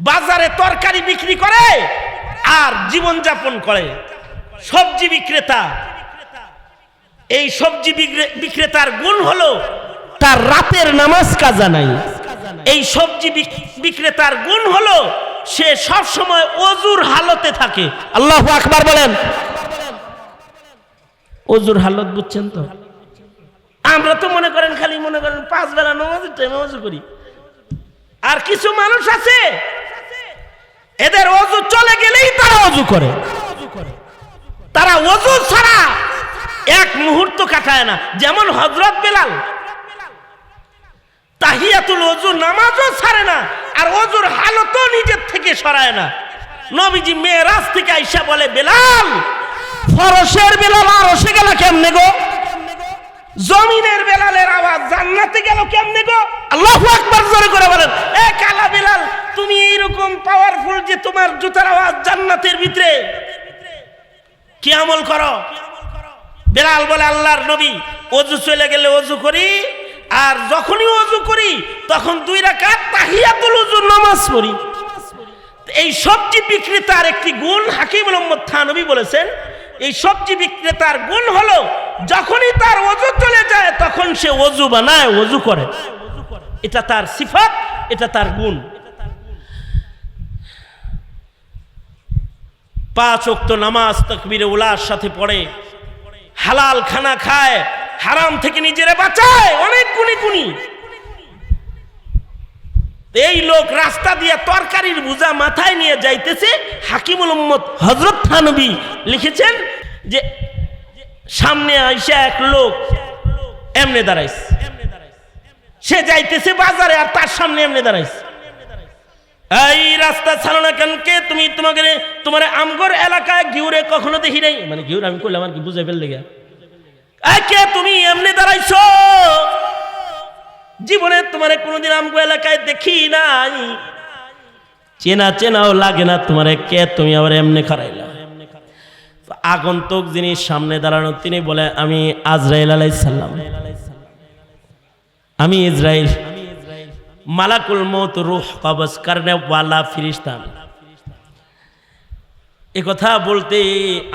বাজারে তরকারি বিক্রি করে আর জীবন যাপন করে, সবজি বিক্রেতা। এই সবজি বিক্রেতার গুণ হলো তার রাতের নামাজ কাজা নাই। এই সবজি বিক্রেতার গুণ হলো সে সব সময় ওযুর হালতে থাকে। আল্লাহু আকবার বলেন। ওযুর হালত বুঝছেন তো? আমরা তো মনে করেন খালি মনে করেন 5 বেলা নামাজের টাইমে ওযু করি। আর কিছু মানুষ আছে এদের ওযু চলে গেলেই তারা ওযু করে, তারা ওযু ছাড়া এক মুহূর্ত কাটায় না। যেমন হযরত বেলাল তাহিয়াতুল ওযু নামাজও ছাড়ে না, আর ওযুর হালতও নিজের থেকে সরায় না। নবীজি মেরাজ থেকে আইসা বলে, বেলাল, ফরশের বেলাল আরশে গেল কেমনে গো? জমিনের বেলালের আওয়াজ জান্নাতে গেল কেমনে গো? আল্লাহু আকবার জোরে করে বলেন। এ কালা বেলাল, তুমি এইরকম পাওয়ারফুল যে তোমার জুতার আওয়াজ জান্নাতের ভিতরে, কি আমল করো? বেলাল বলে, আল্লাহর নবী, ওযু চলে গেলে ওযু করি, আর যখনই ওযু করি তখন 2 রাকাত তাহিয়াতুল ওযু নামাজ পড়ি। এই সবজি বিক্রেতার একটি গুণ হাকিমুল উম্মত থানবী বলেছেন, এই সবজি বিক্রেতার গুণ হলো যখনই তার ওযু চলে যায় তখন সে ওযু বানায়, ওযু করে। এটা তার সিফাত, এটা তার গুণ। 5 ওয়াক্ত নামাজ তাকবীরে উলার সাথে পড়ে, হালাল খানা খায়, হারাম থেকে নিজেরা বাঁচায় অনেক গুণী। এই লোক রাস্তা দিয়ে তরকারির বোঝা মাথায় নিয়ে যাইতেছে। হাকিমুল উম্মত হযরত থানভী লিখেছেন যে সামনে আইসা এক লোক এমনে দাঁড়াইছে, সে যাইতেছে বাজারে আর তার সামনে এমনে দাঁড়াইছে। এই রাস্তা ছাড়ো না কেন, কে তুমি? তোমার আমগর এলাকায় ঘিউরে কখনো দেখি নাই। মানে ঘিউর আমি কইলাম আর কি বুঝে ফেললে গা, কে তুমি এমনি দাঁড়াইছো? জীবনে তোমার কোনোদিন আমগো এলাকায় দেখি নাই, চেনাও লাগে না তোমার, কে তুমি আবার এমনি খারাইলা? আগন্তুক যিনি সামনে দাঁড়ানো তিনি বলে, আমি আজরাইল আলাইহিস সালাম, আমি ইসরাইল, মালাকুল মউত রূহ কবজ করনে ওয়ালা ফেরেশতা। এই কথা বলতে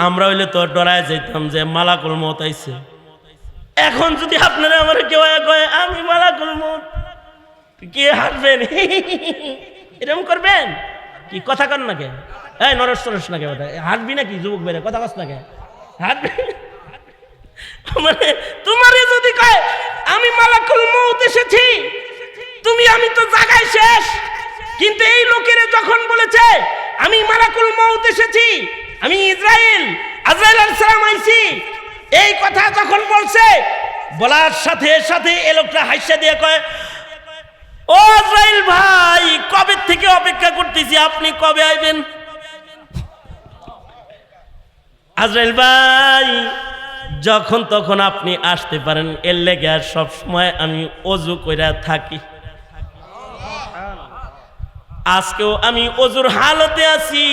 আমরা হইলে তো ডরায় যাইতাম যে মালাকুল মউত আইছে। এখন যদি আপনারা আমার কেউ কয় আমি মালাকুল মউত, কে হাসবেন? এরকম করবেন কি? কথা কন না কে? এই নরস টরস না কে? হাসবি নাকি যুবক বেড়ে? কথা কস না কে? হাসবি মানে তোমারে যদি কয় আমি মালাকুল মউত এসেছি, আমি তো জায়গায় শেষ। কিন্তু এই লোকেরা যখন বলেছে আমি মালাকুল মউত এসেছি, আমি ইসরাইল, আজরাইল আলাইহিস সালাম আইছি, এই কথা যখন বলছে, বলার সাথে সাথে এই লোকটা হাসিয়া দিয়ে কয়, ও আজরাইল ভাই, কবে থেকে অপেক্ষা করতেছি, আপনি কবে আইবেন? আজরাইল ভাই, যখন তখন আপনি আসতে পারেন, এর লেগে সব সময় আমি ওযু কইরা থাকি। আজকেও আমি ওযুর হালতে আছি।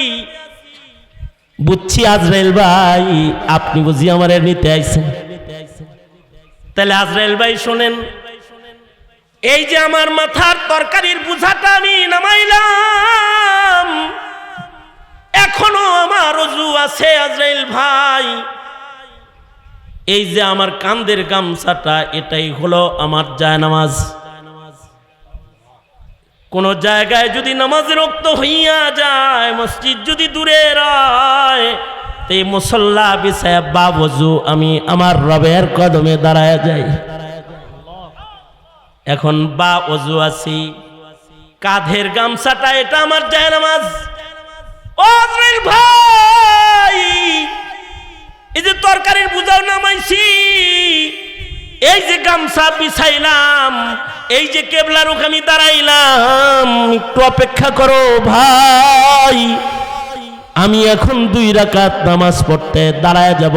বুঝছি আজরাইল ভাই, আপনি বুঝি আমার নিতে আইছেন। তাহলে আজরাইল ভাই শোনেন, এই যে আমার মাথার তরকারির বোঝাটা আমি নামাইলাম, এখনো আমার ওযু আছে আজরাইল ভাই। এই যে আমার কাঁধের গামছাটা, এটাই হলো আমার জায়নামাজ। কোন জায়গায় যদি নামাজের ওক্ত হইয়া যায়, মসজিদ যদি দূরে রয়, এই মুসল্লা বিছায়া বাবজু আমি আমার রবের কদমে দাঁড়ায় যাই। এখন বা ওযু আছি, কাঁধের গামছাটা এটা আমার জায়নামাজ। ও আজরাইল ভাই, এই যে তরকারির বোঝাও নামাইছি, এই যে গামছা বিছাইলাম, এই যে কেবলার ওখানে দাঁড়াইলাম, একটু অপেক্ষা করো ভাই, আমি এখন 2 রাকাত নামাজ পড়তে দাঁড়ায় যাব।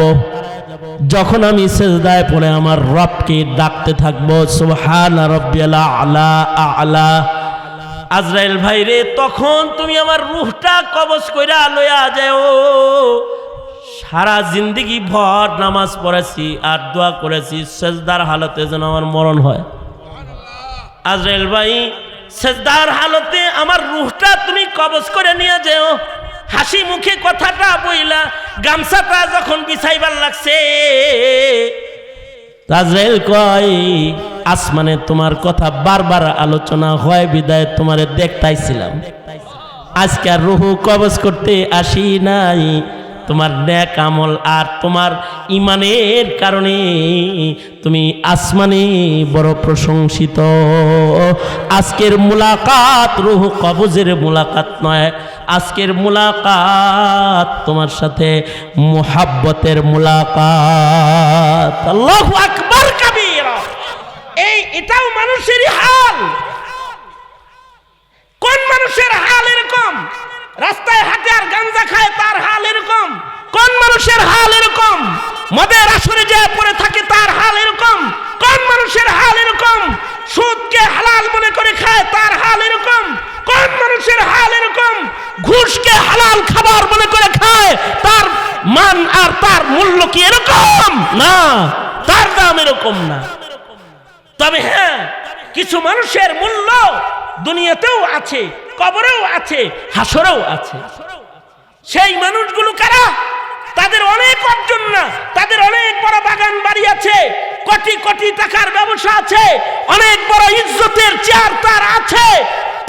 যখন আমি সিজদায় পড়ে আমার রবকে ডাকতে থাকবো, সুবহানা রাব্বিয়াল আলা আলা। আজরাইল ভাই রে, তখন তুমি আমার রূহটা কবজ কইরা লইয়া যাও। সারা জিন্দেগি ভর নামাজ পড়েছি আর দোয়া করেছি, সিজদার হালতে যেন আমার মরণ হয়। আজরাইল ভাই, সিজদার হালতে আমার রূহটা তুমি কবজ করে নিয়ে যাও। হাসি মুখে কথাটা বইলা গামছাটা যখন বিছাইবার লাগছে, আজরাইল কয়, আসমানে তোমার কথা বারবার আলোচনা হয় বিদায় তোমারে দেখতাইছিলাম, আজকে আর রূহ কবজ করতে আসি নাই। তোমার নেক আমল আর তোমার ইমানের কারণে তুমি আসমানে বড় প্রশংসিত। আজকের মুলাকাত রূহ কবজের মুলাকাত নয়, আজকের মুলাকাত তোমার সাথে মুহাব্বতের মুলাকাত। আল্লাহু আকবার কাবীরা। এটাও মানুষেরই হাল। কোন মানুষের হাল এরকম? রাস্তায় হাঁটে আর গাঞ্জা খায়, তার হাল এরকম। কোন মানুষের হাল এরকম? মদের আসরে যায় পড়ে থাকে, তার হাল এরকম। কোন মানুষের হাল এরকম? সুদকে হালাল মনে করে খায়, তার হাল এরকম। কোন মানুষের হাল এরকম? ঘুষকে হালাল খাবার মনে করে খায়, তার মান আর তার মূল্য কি এরকম? না, তার দাম এরকম না। তবে হ্যাঁ, কিছু মানুষের মূল্য দুনিয়াতেও আছে, কবরেও আছে, হাসরেও আছে। সেই মানুষগুলো কারা? তাদের অনেক অর্জন না, তাদের অনেক বড় বাগান বাড়ি আছে, কোটি কোটি টাকার ব্যবসা আছে, অনেক বড় ইজ্জতের চেয়ার তার আছে,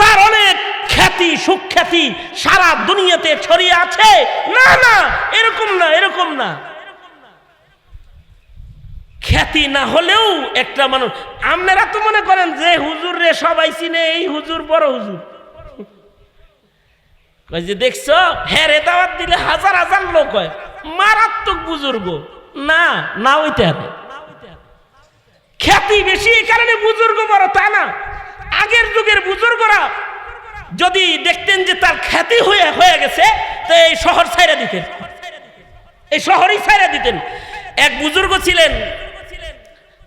তার অনেক খ্যাতি সুখ্যাতি সারা দুনিয়াতে ছড়িয়ে আছে। না না, এরকম না, এরকম না। খ্যাতি খ্যাতি না হলেও একটা মানুষ, আপনারা তো মনে করেন যে হুজুর রে সবাই চিনে, এই হুজুর বড় হুজুর। কই যে দেখছো হ্যাঁ রে দাওয়াত দিলে হাজার হাজার লোক হয়, মারাত্মক বুজুর্গ না, না হইতে হবে। খ্যাতি বেশি এই কারণে বুজুর্গ বড় তা না। আগের যুগের বুজুর্গরা যদি দেখতেন যে তার খ্যাতি হয়ে গেছে, তো এই শহর ছাইরা দিতেন, এই শহরই ছাইরা দিতেন। এক বুজুর্গ ছিলেন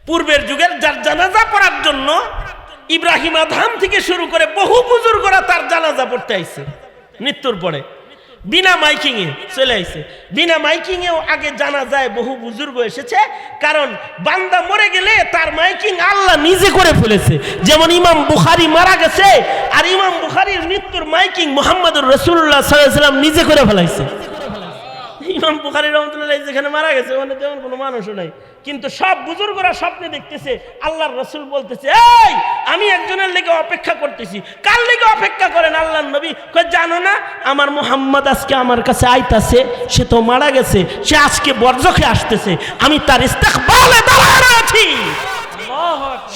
পূর্বের যুগের, যার জানাজা পড়ার জন্য ইব্রাহিম আদহাম থেকে শুরু করে বহু বুজুর্গরা তার জানাজা পড়তে আইছে। মৃত্যুর পরে বিনা মাইকিং এ চলে আইছে। বিনা মাইকিং এও আগে জানা যায় বহু বুজুর্গ এসেছে, কারণ বান্দা মরে গেলে তার মাইকিং আল্লাহ নিজে করে ফেলেছে। যেমন ইমাম বুখারী মারা গেছে, আর ইমাম বুখারীর মৃত্যুর মাইকিং মুহাম্মদুর রাসূলুল্লাহ সাল্লাল্লাহু আলাইহি ওয়াসাল্লাম নিজে করে ফেলাইছে। ইমাম বুখারী রাহমাতুল্লাহ যেখানে মারা গেছে ওখানে তেমন কোনো মানুষও নাই, কিন্তু সব বুজুর্গরা স্বপ্নে দেখতেছে আল্লাহর রাসূল বলতেছে, এই আমি একজনের লেগে অপেক্ষা করতেছি। কার লেগে অপেক্ষা করেন? আল্লাহর নবী কয়, জানো না আমার মুহাম্মদ আজকে আমার কাছে আইতাছে, সে তো মারা গেছে, সে আজকে বরজখে আসতেছে, আমি তার ইস্তেকবালে দাঁড়ায় আছি।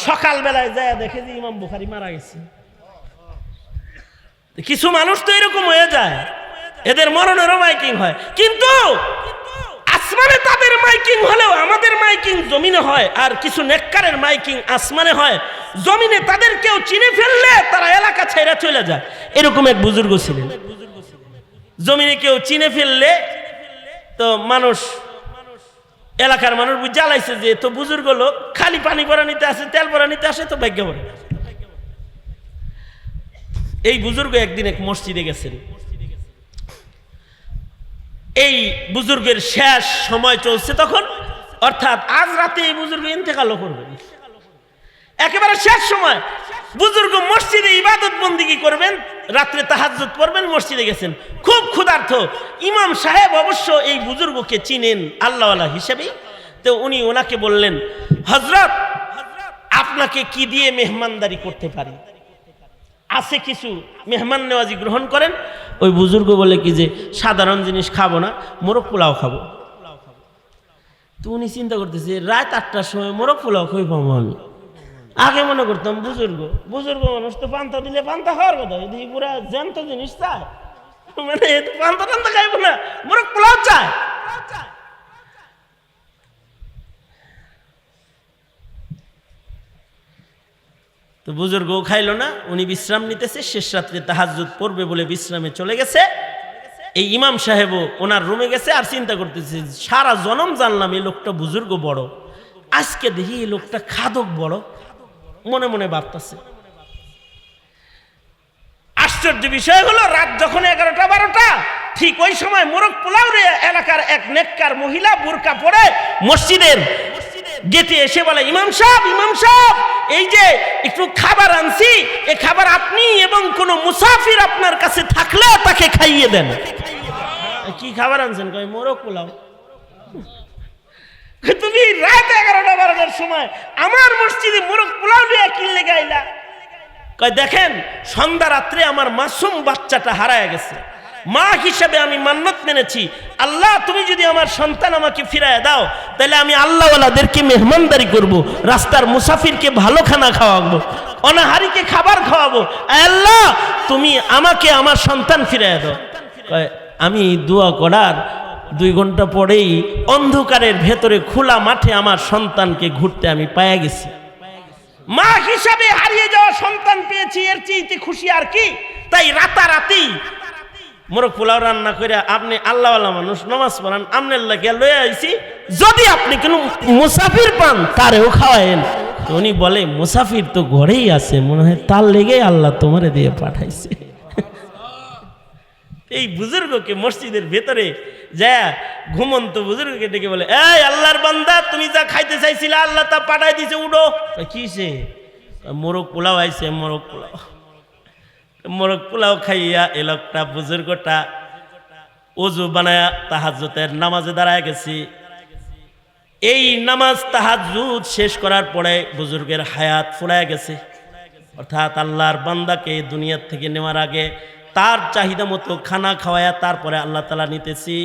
সকালবেলায় যায় দেখে যে ইমাম বুখারী মারা গেছে। কিছু মানুষ তো এরকম হয়ে যায়, এদের মরণেরও মাইকিং হয়, কিন্তু আসমানে তাদের মাইকিং হলেও আমাদের মাইকিং জমিনে হয়। আর কিছু নেককারের মাইকিং আসমানে হয়, জমিনে তাদের কেউ চিনে ফেললে তারা এলাকা ছেড়ে চলে যায়। এরকম এক বুজুর্গ ছিলেন, জমিনে কেউ চিনে ফেললে তো মানুষ, এলাকার মানুষ জ্বালাইছে যে তো বুজুর্গ লোক, খালি পানি ভরা নিতে আসে, তেল ভরা নিতে আসে, তো ভাগ্য ভরে। এই বুজুর্গ একদিন এক মসজিদে গেছেন। এই বুজুর্গের শেষ সময় চলছে তখন, অর্থাৎ আজ রাতে এই বুজুর্গ ইন্তেকালও করবেন, একেবারে শেষ সময়। বুজুর্গ মসজিদে ইবাদত বন্দিগি করবেন, রাত্রে তাহাজ্জুদ পড়বেন, মসজিদে গেছেন, খুব ক্ষুধার্ত। ইমাম সাহেব অবশ্য এই বুজুর্গকে চিনেন আল্লাহওয়ালা হিসেবে, তো উনি ওনাকে বললেন, হযরত আপনাকে কি দিয়ে মেহমানদারি করতে পারি, আছে কিছু মেহমান নেওয়াজি গ্রহণ করেন। ওই বুজুর্গ বলে কি যে সাধারণ জিনিস খাবো না, মোরগ পোলাও খাবো। তো উনি চিন্তা করতেছে রাত 8টার সময় মোরগ পোলাও কই পাবো আমি। আগে মনে করতাম বুজুর্গ মানুষ তো পান্তা দিলে পান্তা খাওয়ার কথা, এদিকে পুরা জ্যান্ত জিনিস চায়, মানে পান্তা টান্তা খাইবো না, মোরগ পোলাও চায়। তো বুজুর্গ খাইলো না, উনি বিশ্রাম নিতেছে, শেষ রাত্রে তাহাজ্জুদ পড়বে বলে বিশ্রামে চলে গেছে। এই ইমাম সাহেবও ওনার রুমে গেছে, আর চিন্তা করতেছে সারা জনম জানলাম এই লোকটা বুজুর্গ বড়, আজকে দেখি এই লোকটা খাদক বড়, মনে মনে ভাবতেছে। আশ্চর্য বিষয় হলো রাত যখন 11টা 12টা, ঠিক ওই সময় মোরগ পোলাও রে এলাকার এক নেককার মহিলা বুরকা পরে মসজিদের গেটে এসে বলে, ইমাম সাহেব এই যে একটু খাবার আনছি, এই খাবার আপনি এবং কোন মুসাফির আপনার কাছে থাকলে তাকে খাইয়ে দেন। কি খাবার আনছেন? কই মোরগ পোলাও। তুমি রাত 11টা 12টার সময় আমার মসজিদে মোরগ পোলাও নিয়ে কিনলে গাইলা? কয় দেখেন সন্ধ্যা রাত্রে আমার মাসুম বাচ্চাটা হারায় গেছে, মা হিসেবে আমি মান্নত মেনেছি, আল্লাহ তুমি যদি আমার সন্তান আমাকে ফিরায় দাও তাহলে আমি আল্লাহওয়ালাদেরকে মেহমানদারি করব, রাস্তার মুসাফিরকে ভালো খানা খাওয়াবো, অনাহারীকে খাবার খাওয়াবো, আল্লাহ তুমি আমাকে আমার সন্তান ফিরায় দাও। আমি দোয়া করার 2 ঘন্টা পরেই অন্ধকারের ভেতরে খোলা মাঠে আমার সন্তানকে ঘুরতে আমি পাইয়া গেছি। মা হিসাবে হারিয়ে যাওয়া সন্তান পেয়েছি, এর চেয়ে খুশি আর কি। তাই রাতারাতি মোরগ পোলাও রান্না করে আপনি আল্লাহওয়ালা মানুষ, নামাজ পড়ান, আপনার লাগে লয়ে আইছি, যদি আপনি কোনো মুসাফির পান তারেও খাওয়ায়েন। তো উনি বলে মুসাফির তো ঘরেই আছে, মনে হয় তার লেগে আল্লাহ তোমারে দিয়ে পাঠাইছে। এই বুজুর্গকে মসজিদের ভেতরে যায় ঘুমন্ত বুজুর্গকে ডেকে বলে, এই আল্লাহর বান্দা তুমি যা খাইতে চাইছিলে আল্লাহ তা পাঠাই দিছে, উঠো। কিসে? মোরগ পোলাও আইছে, মোরগ পোলাও খাইয়া এ লোকটা বুজুর্গটা ওযু বানায়া তাহাজ্জুদের নামাজে দাঁড়ায় গেছি। এই নামাজ তাহাজ্জুদ শেষ করার পরে বুজুর্গের হায়াত ফুরায় গেছে, অর্থাৎ আল্লাহর বান্দাকে দুনিয়ার থেকে নেওয়ার আগে তার চাহিদা মতো খানা খাওয়ায়া তারপরে আল্লাহ তাআলা নিতেছি।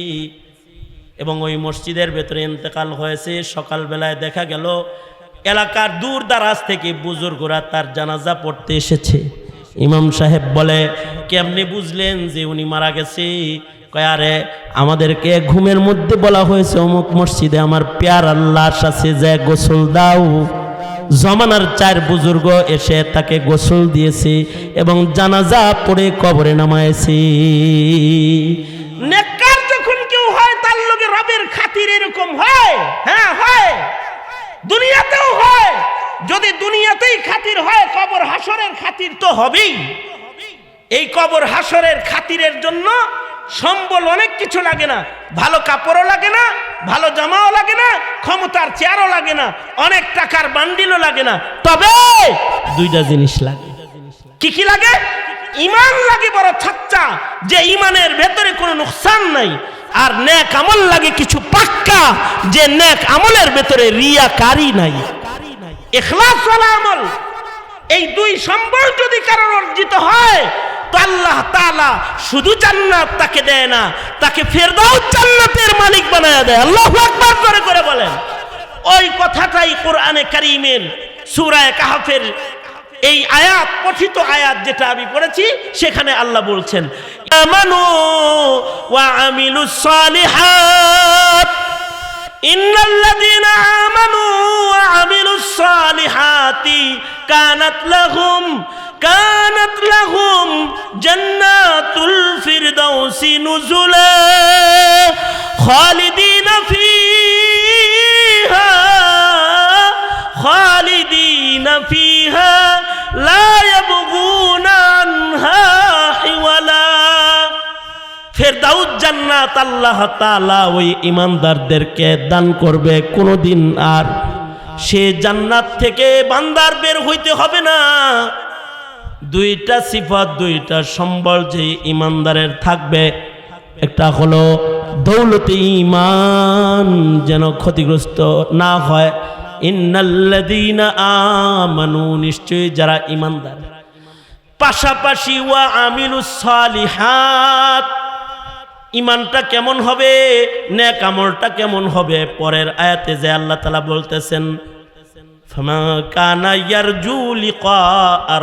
এবং ওই মসজিদের ভেতরে ইন্তেকাল হয়েছে। সকালবেলায় দেখা গেল এলাকার দূর দারাজ থেকে বুজুর্গরা তার জানাজা পড়তে এসেছে। ইমাম সাহেব বলে, কেমনে বুঝলেন যে উনি মারা গেছে? কয়, আরে আমাদেরকে ঘুমের মধ্যে বলা হয়েছে অমুক মসজিদে আমার পেয়ার লাশ আছে, যে গোসল দাও। জমানার 4 বুজুর্গ এসে তাকে গোসল দিয়েছে এবং জানাজা পড়ে কবরে নামাইছে। নেককার যখন কেউ হয় তার লগে রবের খাতির এরকম হয়। হ্যাঁ হয়, দুনিয়াতেও হয়। যদি দুনিয়াতেই খাতির হয়, কবর হাসরের খাতির তো হবেই। এই কবর হাসরের খাতিরের জন্য সম্বল অনেক কিছু লাগে না, ভালো কাপড়ও লাগে না, ভালো জামাও লাগে না, ক্ষমতার চেয়ারও লাগে না, অনেক টাকার বান্ডিলও লাগে না, তবে 2টা জিনিস লাগে। কি কি লাগে? ঈমান লাগে বড় ছাচ্চা, যে ঈমানের ভেতরে কোনো নুকসান নাই। আর নেক আমল লাগে কিছু পাক্কা, যে নেক আমলের ভেতরে রিয়াকারি নাই, ইখলাস ওয়ালা আমল। এই 2 সম্বল যদি কারোর অর্জিত হয় তো আল্লাহ তাআলা শুধু জান্নাত তাকে দেয় না, তাকে ফেরদাউস জান্নাতের মালিক বানায়া দেয়। আল্লাহু আকবার জোরে করে বলেন। ওই কথাটাই কোরআনে কারীমের সূরা কাহফের এই আয়াত, পঠিত আয়াত যেটা আমি পড়েছি, সেখানে আল্লাহ বলছেন, আমানু ওয়া আমিলুস সালিহাত, ইন্নাল্লাযীনা আমানু ওয়া আমিলুস সালিহাতি কানাত লাহুম জান্নাতুল ফিরদাউসি নুজুলা খালিদিনা ফিহা লা ইয়াবগুনা আনহা হিওয়ালা। ফেরদাউস জান্নাত আল্লাহ তাআলা ওই ঈমানদারদেরকে দান করবে। কোনোদিন আর সে জান্নাত থেকে বান্দার বের হইতে হবে না। 2টা সিফাত, 2টা সম্বল যে ঈমানদারের থাকবে, একটা হলো দৌলতে ঈমান যেন ক্ষতিগ্রস্ত না হয়। ইন্নাল্লাযীনা আমানু, নিশ্চয়ই যারা ঈমানদার। পাশাপাশি ওয়া আমিলুস সালিহাত, ঈমানটা কেমন হবে, নেক আমলটা কেমন হবে? পরের আয়াতে যে আল্লাহ তাআলা বলতেছেন, ফামা কানা ইয়ারজু লিকা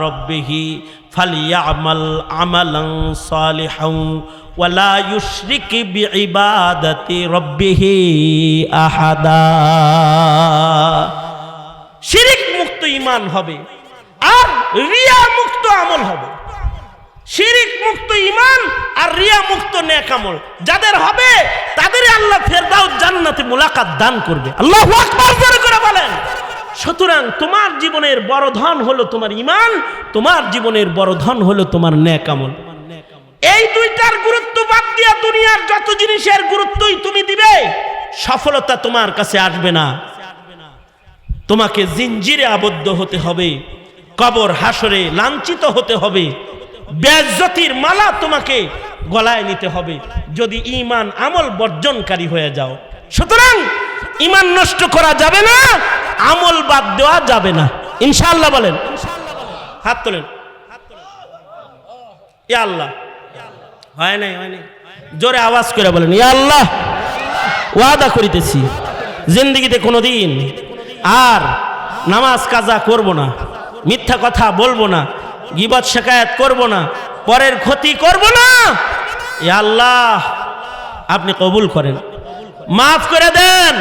রাব্বিহি ফালইয়ামাল আমালান সালিহান ওয়ালা ইউশরিক বিইবাদাতি রাব্বিহি আহাদা। শিরক মুক্ত ঈমান হবে আর রিয়া মুক্ত আমল হবে। শিরক মুক্ত ঈমান আর রিয়া মুক্ত নেক আমল যাদের হবে, তাদেরই আল্লাহ ফেরদাউস জান্নাতে মুলাকাত দান করবে। আল্লাহু আকবার জোরে করে বলেন। সুতরাং তোমার জীবনের বড় ধন হলো তোমার ঈমান, তোমার জীবনের বড় ধন হলো তোমার নেক আমল। এই 2টার গুরুত্ব বাদ দিয়া দুনিয়ার যত জিনিসের গুরুত্বই তুমি দিবে, সফলতা তোমার কাছে আসবে না। তোমাকে জিঞ্জিরে আবদ্ধ হতে হবে, কবর হাসরে লাঞ্ছিত হতে হবে, বেইজ্জতির মালা তোমাকে গলায় নিতে হবে যদি ঈমান আমল বর্জনকারী হয়ে যাও। সুতরাং ঈমান নষ্ট করা যাবে না, আমল বাদ দেওয়া যাবে না। ইনশাআল্লাহ বলেন, হাত তোলেন। ইয়া আল্লাহ, হয় নাই জোরে আওয়াজ করে বলেন, ইয়া আল্লাহ, ওয়াদা করিতেছি জিন্দেগিতে কোনোদিন আর নামাজ কাজা করব না, মিথ্যা কথা বলবো না, গীবত শিকায়াত করব না, পরের ক্ষতি করব না। ইয়া আল্লাহ, আপনি কবুল করেন, মাফ করে দেন,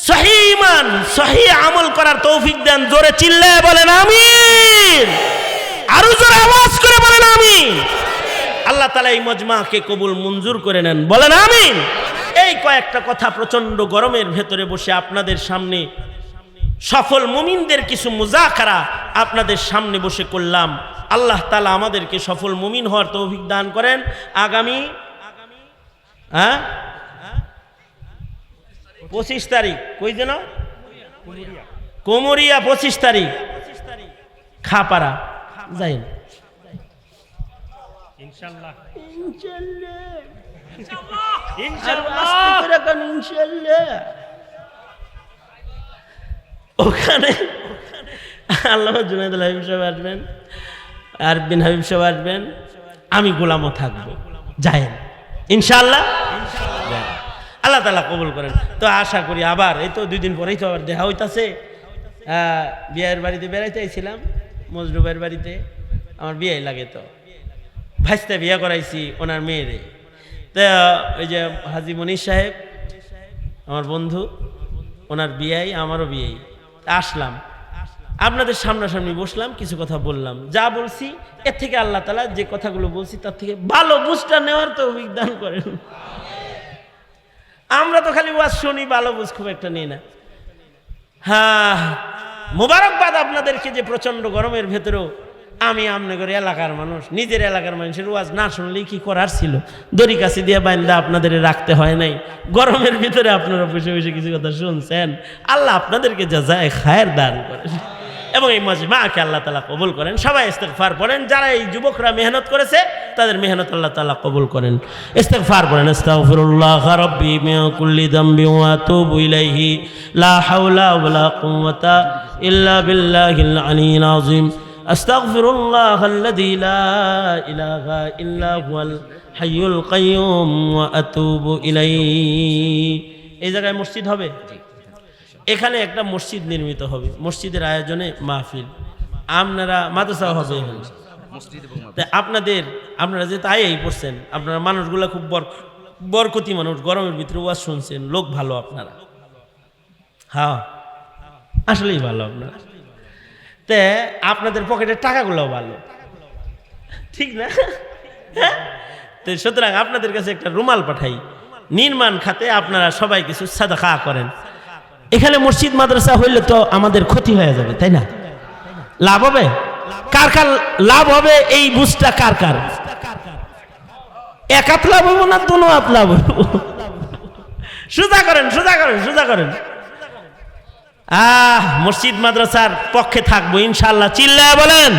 সহি ঈমান সহি আমল করার তৌফিক দেন। জোরে চিল্লায়ে বলেন আমিন, আরো জোরে আওয়াজ করে বলেন আমিন। আল্লাহ তাআলা এই মজমাকে কবুল মঞ্জুর করে নেন, বলেন আমিন। এই কয়েকটা কথা প্রচন্ড গরমের ভেতরে বসে আপনাদের সামনে সফল মুমিনদের কিছু মুজাকারা আপনাদের সামনে বসে করলাম। আল্লাহ তাআলা আমাদেরকে সফল মুমিন হওয়ার তৌফিক দান করেন। আগামী 25 তারিখ কই যেন কুমুরিয়া, 25 তারিখ খাপাড়া যাই ইনশাআল্লাহ, ওখানে আল্লামা জুনায়েদুল হাবিব সাহেব আসবেন, আরিফ বিন হাবিব সাহেব আসবেন, আমি গোলামও থাকবো, যাই ইনশাআল্লাহ। আল্লাহ তাআলা কবুল করেন। তো আশা করি আবার এই তো 2 দিন পরেই তো আবার দেখা হইতাছে। বিয়ের বাড়িতে বেড়াইতে আইছিলাম, মজরুবের বাড়িতে, আমার বিয়ে লাগে তো ভাইস্তে বিয়ে করাইছি ওনার মেয়েরে। তো ওই যে হাজী মনির সাহেব আমার বন্ধু, ওনার বিয়াই আমারও বিয়াই। আসলাম আপনাদের সামনাসামনি বসলাম, কিছু কথা বললাম, যা বলছি এর থেকে আল্লাহ তাআলা যে কথাগুলো বলছি তার থেকে ভালো বুঝটা নেওয়ার তো বিজ্ঞান করেন। আমরা তো খালি ওয়াজ শুনি, ভালো বুঝ খুব একটা নেই না। হ্যাঁ, মুবারকবাদ আপনাদেরকে যে প্রচন্ড গরমের ভেতরেও আমি আপনাদের এলাকার মানুষ, নিজের এলাকার মানুষের ওয়াজ না শুনলেই কি করার ছিল, দড়ি কাছে দিয়ে বাইন্দা আপনাদের রাখতে হয় নাই। গরমের ভিতরে আপনারা বসে বসে কিছু কথা শুনছেন, আল্লাহ আপনাদেরকে যা যায় খায়ের দান করেন এবং এই মাজমাকে আল্লাহ তাআলা কবুল করেন। সবাই ইস্তেগফার পড়েন, যারা এই যুবকরা মেহনত করেছে তাদের মেহনত আল্লাহ তাআলা কবুল করেন। ইস্তেগফার পড়েন, আস্তাগফিরুল্লাহ রাব্বি মিন কুল্লি যামবি ওয়া আতুবু ইলাইহি লা হাওলা ওয়ালা কুওয়াতা ইল্লা বিল্লাহিল আলিয়্যিল আযীম। আস্তাগফিরুল্লাহাল্লাযী লা ইলাহা ইল্লা হুয়াল হাইয়ুল কাইয়্যুম ওয়া আতুবু ইলাইহি। এই জায়গায় মসজিদ হবে, এখানে একটা মসজিদ নির্মিত হবে, মসজিদের আয়োজনে মাহফিল, আপনারা মাদ্রাসাও হবে এখানে। আপনারা যে তাই এই পড়ছেন, আপনারা মানুষগুলা খুব বরকতি মানুষ, গরমের ভিতরে ওয়াজ শুনছেন, লোক ভালো আপনারা। হ্যাঁ আসলেই ভালো আপনারা। তে আপনাদের পকেটের টাকাগুলোও ভালো, ঠিক না? তো সুতরাং আপনাদের কাছে একটা রুমাল পাঠাই, নির্মাণ খাতে আপনারা সবাই কিছু সাদাকা করেন। এখানে মসজিদ মাদ্রাসা হইলে তো আমাদের ক্ষতি হয়ে যাবে, তাই না? লাভ হবে কার কার? লাভ হবে এই বুঝটা কার কার? এক হাত লাভ হবো না দুনো হাত লাভ হবো? সোজা করেন, সোজা করেন, সোজা করেন। মসজিদ মাদ্রাসার পক্ষে থাকবো ইনশাআল্লাহ। চিল্লায় বলেন,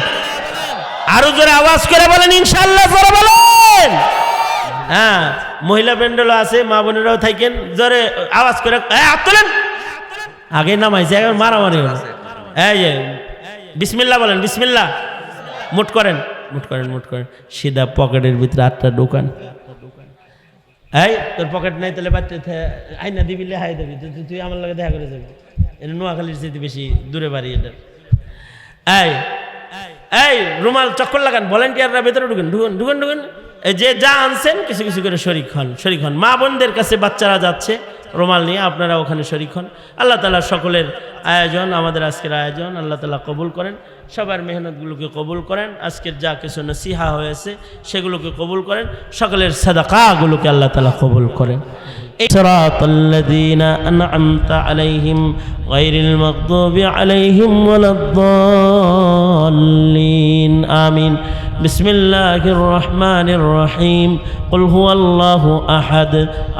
আরো জোরে আওয়াজ করে বলেন ইনশাআল্লাহ, জোরে বলেন। হ্যাঁ, মহিলা প্যান্ডেলও আছে, মা বোনেরাও থাকেন, জোরে আওয়াজ করে হাত তোলেন। আগে নামাইছে, এখন মারামারি হলো। এই যে বিসমিল্লাহ বলেন, বিসমিল্লাহ। মুট করেন, মুট করেন, মুট করেন। সিধা পকেটের ভিতরে 8টা দোকান। এই তোর পকেট নাই তাহলে বাচ্চা আইনা দিবি, হাই দিবি, তুই আমার লগে দেখা করে যাবি। এটা নোয়াখালীর চেয়ে বেশি দূরে বাড়ি এটা। এই রুমাল চক্কর লাগান, ভলেন্টিয়াররা ভেতরে ঢুকেন, ঢুকেন, ঢুকেন, ঢুকেন। এই যে যা আনছেন কিছু কিছু করে শরিক হন, শরিক হন। মা বোনদের কাছে বাচ্চারা যাচ্ছে রুমাল নিয়ে, আপনারা ওখানে শরিক হন। আল্লাহ তাআলা সকলের আয়োজন, আমাদের আজকের আয়োজন আল্লাহ তাআলা কবুল করেন, সবার মেহনতগুলোকে কবুল করেন। আজকের যা কিছু নসিহা হয়েছে সেগুলোকে কবুল করেন, সকলের সাদাকাগুলোকে আল্লাহ তাআলা কবুল করেন। সিরাতাল্লাযীনা আন'আমতা আলাইহিম গায়রিল মাগদুবি আলাইহিম ওয়ালাদ-দাল্লিন। আমিন। বিসমিল্লাহির রহমানির রহিম। কুল হুয়াল্লাহু আহাদ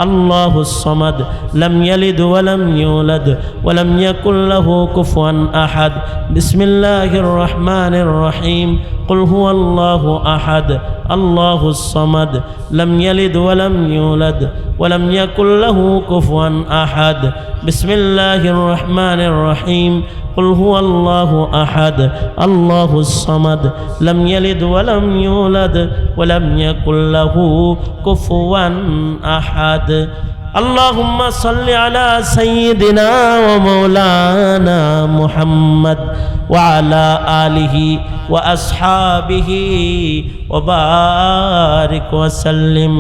আল্লাহুস সামাদ লাম ইয়ালিদ ওয়া লাম ইউলাদ ওয়া লাম ইয়াকুল লাহু কুফুয়ান আহাদ। বিসমিল্লাহির রহমানির রহিম। কুল হুয়াল্লাহু আহাদ আল্লাহুস সামাদ লাম ইয়ালিদ ওয়া লাম ইউলাদ ওয়া লাম ইয়াকুল লাহু কুফুয়ান আহাদ। বিসমিল্লাহির রহমানির রহিম। قل هو الله أحد الله الصمد لم يلد ولم يولد ولم يكن له كفوا أحد. اللهم صل على سيدنا ومولانا محمد وعلى آله وأصحابه وبارك وسلم.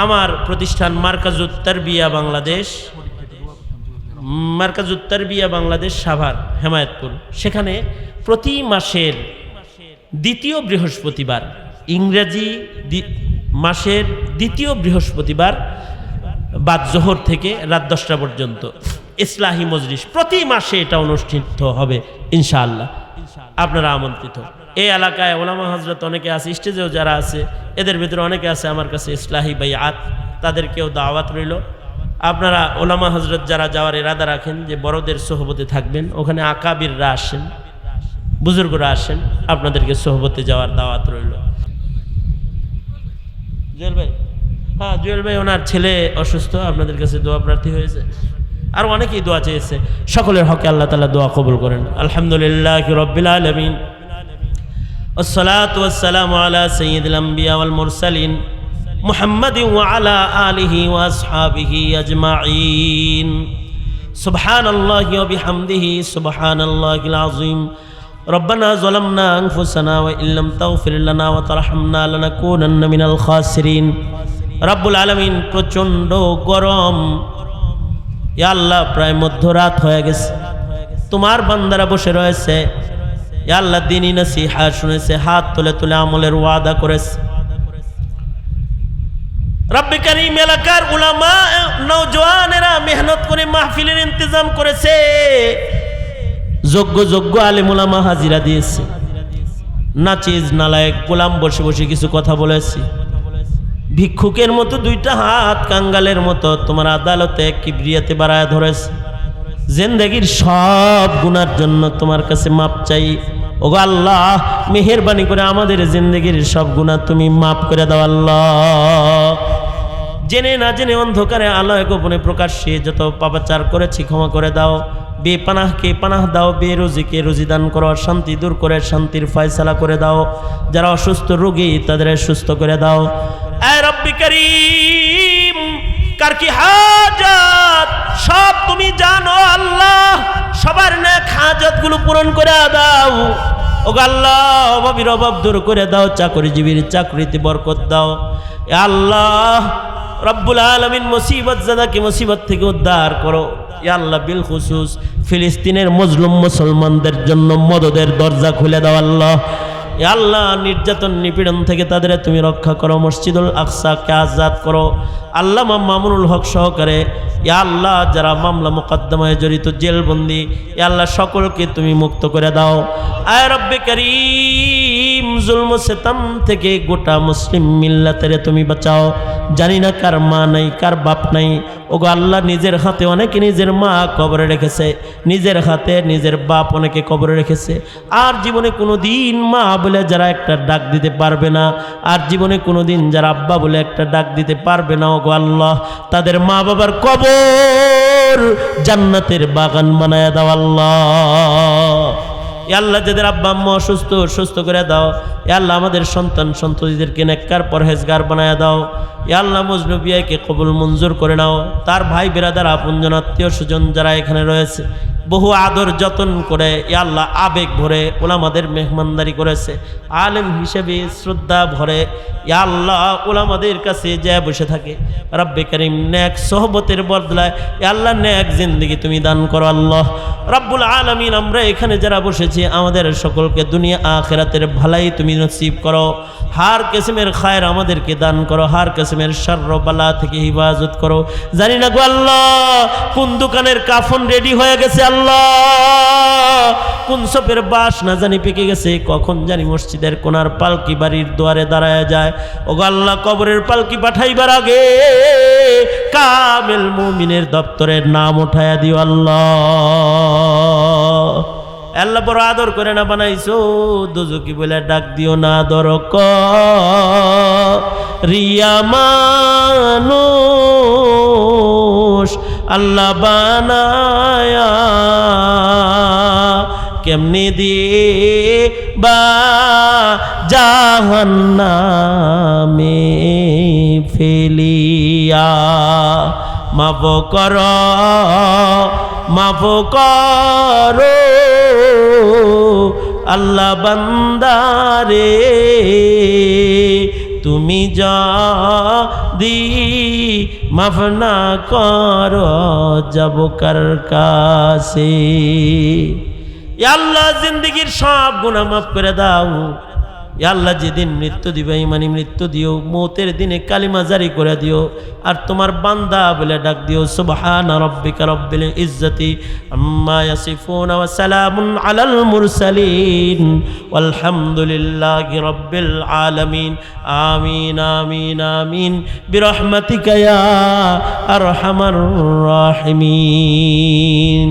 আমার প্রতিষ্ঠান মার্কাজুত তারবিয়া বাংলাদেশ, মার্কাজুত তারবিয়া বাংলাদেশ সাভার হেমায়েতপুর, সেখানে প্রতি মাসের দ্বিতীয় বৃহস্পতিবার, ইংরেজি মাসের দ্বিতীয় বৃহস্পতিবার বাদ জোহর থেকে রাত 10টা পর্যন্ত ইসলাহি মজলিস প্রতি মাসে এটা অনুষ্ঠিত হবে ইনশাআল্লাহ। আপনারা আমন্ত্রিত। এই এলাকায় ওলামা হযরত অনেকে আছে, স্টেজেও যারা আছে এদের ভিতরে অনেকে আছে আমার কাছে ইসলাহি বাইআত, তাদেরকেও দাওয়াত রইল। আপনারা ওলামা হযরত যারা যাওয়ার ইরাদা রাখেন যে বড়দের সোহবতে থাকবেন, ওখানে আকাবিররা আসেন, বুজুর্গরা আসেন, আপনাদেরকে সোহবতে যাওয়ার দাওয়াত রইল। জুয়েল ভাই, হ্যাঁ জুয়েল ভাই ওনার ছেলে অসুস্থ, আপনাদের কাছে দোয়া প্রার্থী হয়েছে, আর অনেকেই দোয়া চেয়েছে। সকলের হকে আল্লাহ তাআলা দোয়া কবুল করেন। আলহামদুলিল্লাহি রাব্বিল আলামিন, ওয়াসসালাতু ওয়াসসালামু আলা সাইয়্যিদিল আমবিয়া ওয়াল মুরসালিন محمد وعلى آله وأصحابه أجمعين سبحان الله وبحمده سبحان الله العظيم ربنا ظلمنا أنفسنا وإن لم تغفر لنا وترحمنا لنكونن من الخاسرين رب العالمين প্রচন্ড গরম ইয়া আল্লাহ প্রায় মধ্যরাত হয়ে গেছে তোমার বান্দারা বসে রয়েছে ইয়া আল্লাহ দ্বীনি নসিহত শুনেছে হাত তুলে তুলে আমলের ওয়াদা করেছে রব্বে কারীম এলাকার উলামা নওজওয়ানেরা মেহনত করে মাহফিলের ইন্তজাম করেছে যোগ্য যোগ্য আলেম উলামা হাজিরা দিয়েছে নাচিজ নালায়েক গোলাম বসে বসে কিছু কথা বলেছে ভিক্ষুকের মতো দুইটা হাত কাঙ্গালের মতো তোমার আদালতে কিবরিয়াতে বাড়ায় ধরেছে জিন্দেগীর সব গুনার জন্য তোমার কাছে মাপ চাই ওগো আল্লাহ মেহেরবানি করে আমাদের জিন্দেগীর সব গুনাহ তুমি মাফ করে দাও আল্লাহ জেনে না জেনে অন্ধকারে আলোয় গোপনে প্রকাশ্যে যত পাপাচার করেছি ক্ষমা করে দাও বেপানাহকে পানাহ দাও বেরোজিকে রুজি দান করো শান্তি দূর করে শান্তির ফয়সালা করে দাও যারা অসুস্থ রোগী তাদের সুস্থ করে দাও এ রব্বি করিম কার কি হাজাত সব তুমি জানো আল্লাহ সবার নেক হাজাতগুলো পূরণ করে দাও ওগো আল্লাহ অভাবীর অভাব দূর করে দাও চাকরিজীবীর চাকরিতে বরকত দাও এ আল্লাহ রব্বুল আলামিন মুসিবত জাদাকে মুসিবত থেকে উদ্ধার করো ইয়া আল্লাহ বিল খুসুস ফিলিস্তিনের মজলুম মুসলমানদের জন্য মদদের দরজা খুলে দাও আল্লাহ ইয়া আল্লাহ নির্যাতন নিপীড়ন থেকে তাদের তুমি রক্ষা করো মসজিদুল আকসাকে আজাদ করো আল্লামা মামুনুল হক সহকারে ইয়া আল্লাহ যারা মামলা মোকদ্দমায় জড়িত জেলবন্দি ইয়া আল্লাহ সকলকে তুমি মুক্ত করে দাও আয় রব্বে করিম জুলম সিতম থেকে গোটা মুসলিম মিল্লাতের তুমি বাঁচাও জানি না কার মা নাই কার বাপ নাই ওগো আল্লাহ নিজের হাতে অনেকে নিজের মা কবরে রেখেছে নিজের হাতে নিজের বাপ অনেকে কবরে রেখেছে আর জীবনে কোনো দিন মা বলে যারা একটা ডাক দিতে পারবে না আর জীবনে কোনো দিন যারা আব্বা বলে একটা ডাক দিতে পারবে না ওগো আল্লাহ তাদের মা বাবার কবর জান্নাতের বাগান বানায় দাও আল্লাহ ইয়া আল্লাহ যাদের আব্বা আম্মা অসুস্থ সুস্থ করে দাও ইয়া আল্লাহ আমাদের সন্তান সন্ততিদেরকে নেককার পরহেজগার বানায় দাও ইয়া আল্লাহ মজনু বিয়াকে কবুল মঞ্জুর করে নাও তার ভাই বিরাদার আপনজন আত্মীয় স্বজন যারা এখানে রয়েছে বহু আদর যত্ন করে ইয়া আল্লাহ আবেগ ভরে উলামাদের মেহমানদারি করেছে আলেম হিসেবে শ্রদ্ধা ভরে ইয়া আল্লাহ উলামাদের কাছে যায় বসে থাকে রব্বে করিম নেক সোহবতের বদলায় ইয়া আল্লাহ নেক জিন্দেগি তুমি দান করো আল্লাহ রব্বুল আলামিন আমরা এখানে যারা বসেছি আমাদের সকলকে দুনিয়া আখিরাতের ভালাই তুমি নসিব করো হার কিসমের খায়ের আমাদেরকে দান করো হার কিসমের শারর বালা থেকে হিফাজত করো জানি না গো আল্লাহ কোন দোকানের কাফন রেডি হয়ে গেছে আল্লাহ কোন সপের বাস না জানি পেকে গেছে কখন জানি মসজিদের কোনার পালকি বাড়ির দুয়ারে দাঁড়ায় যায় ওগো আল্লাহ কবরের পালকি পাঠাইবার আগে কামেল মুমিনের দপ্তরের নাম উঠায়া দিও আল্লাহ আল্লাহ বড় আদর করে না বানাইছো দুজকি বলে ডাক দিও না আদর রিয়া মানুষ আল্লাহ বানায়া কেমনে দিয়ে বা জাহান্নামে ফেলিয়া মাফ করো মাফ করো আল্লাহ বান্দারে তুমি যদি মাফ না করো যাব কার কাছে ইয়া আল্লাহ জিন্দেগীর সব গুনাহ মাফ করে দাও ইয়া আল্লাহ যেদিন মৃত্যু দিবে ইমানি মৃত্যু দিও মৌতের দিনে কালিমা জারি করে দিও আর তোমার বান্দা বলে ডাক দিও সুবহান রাব্বিকা রব্বিল ইজ্জতি আম্মা ইয়াসিফুন ওয়া সালামুন আলাল মুরসালিন ওয়ালহামদুলিল্লাহি রাব্বিল আলামিন আমিন আমিন আমিন বিরহমাতিকা ইয়া আরহামার রাহিমিন।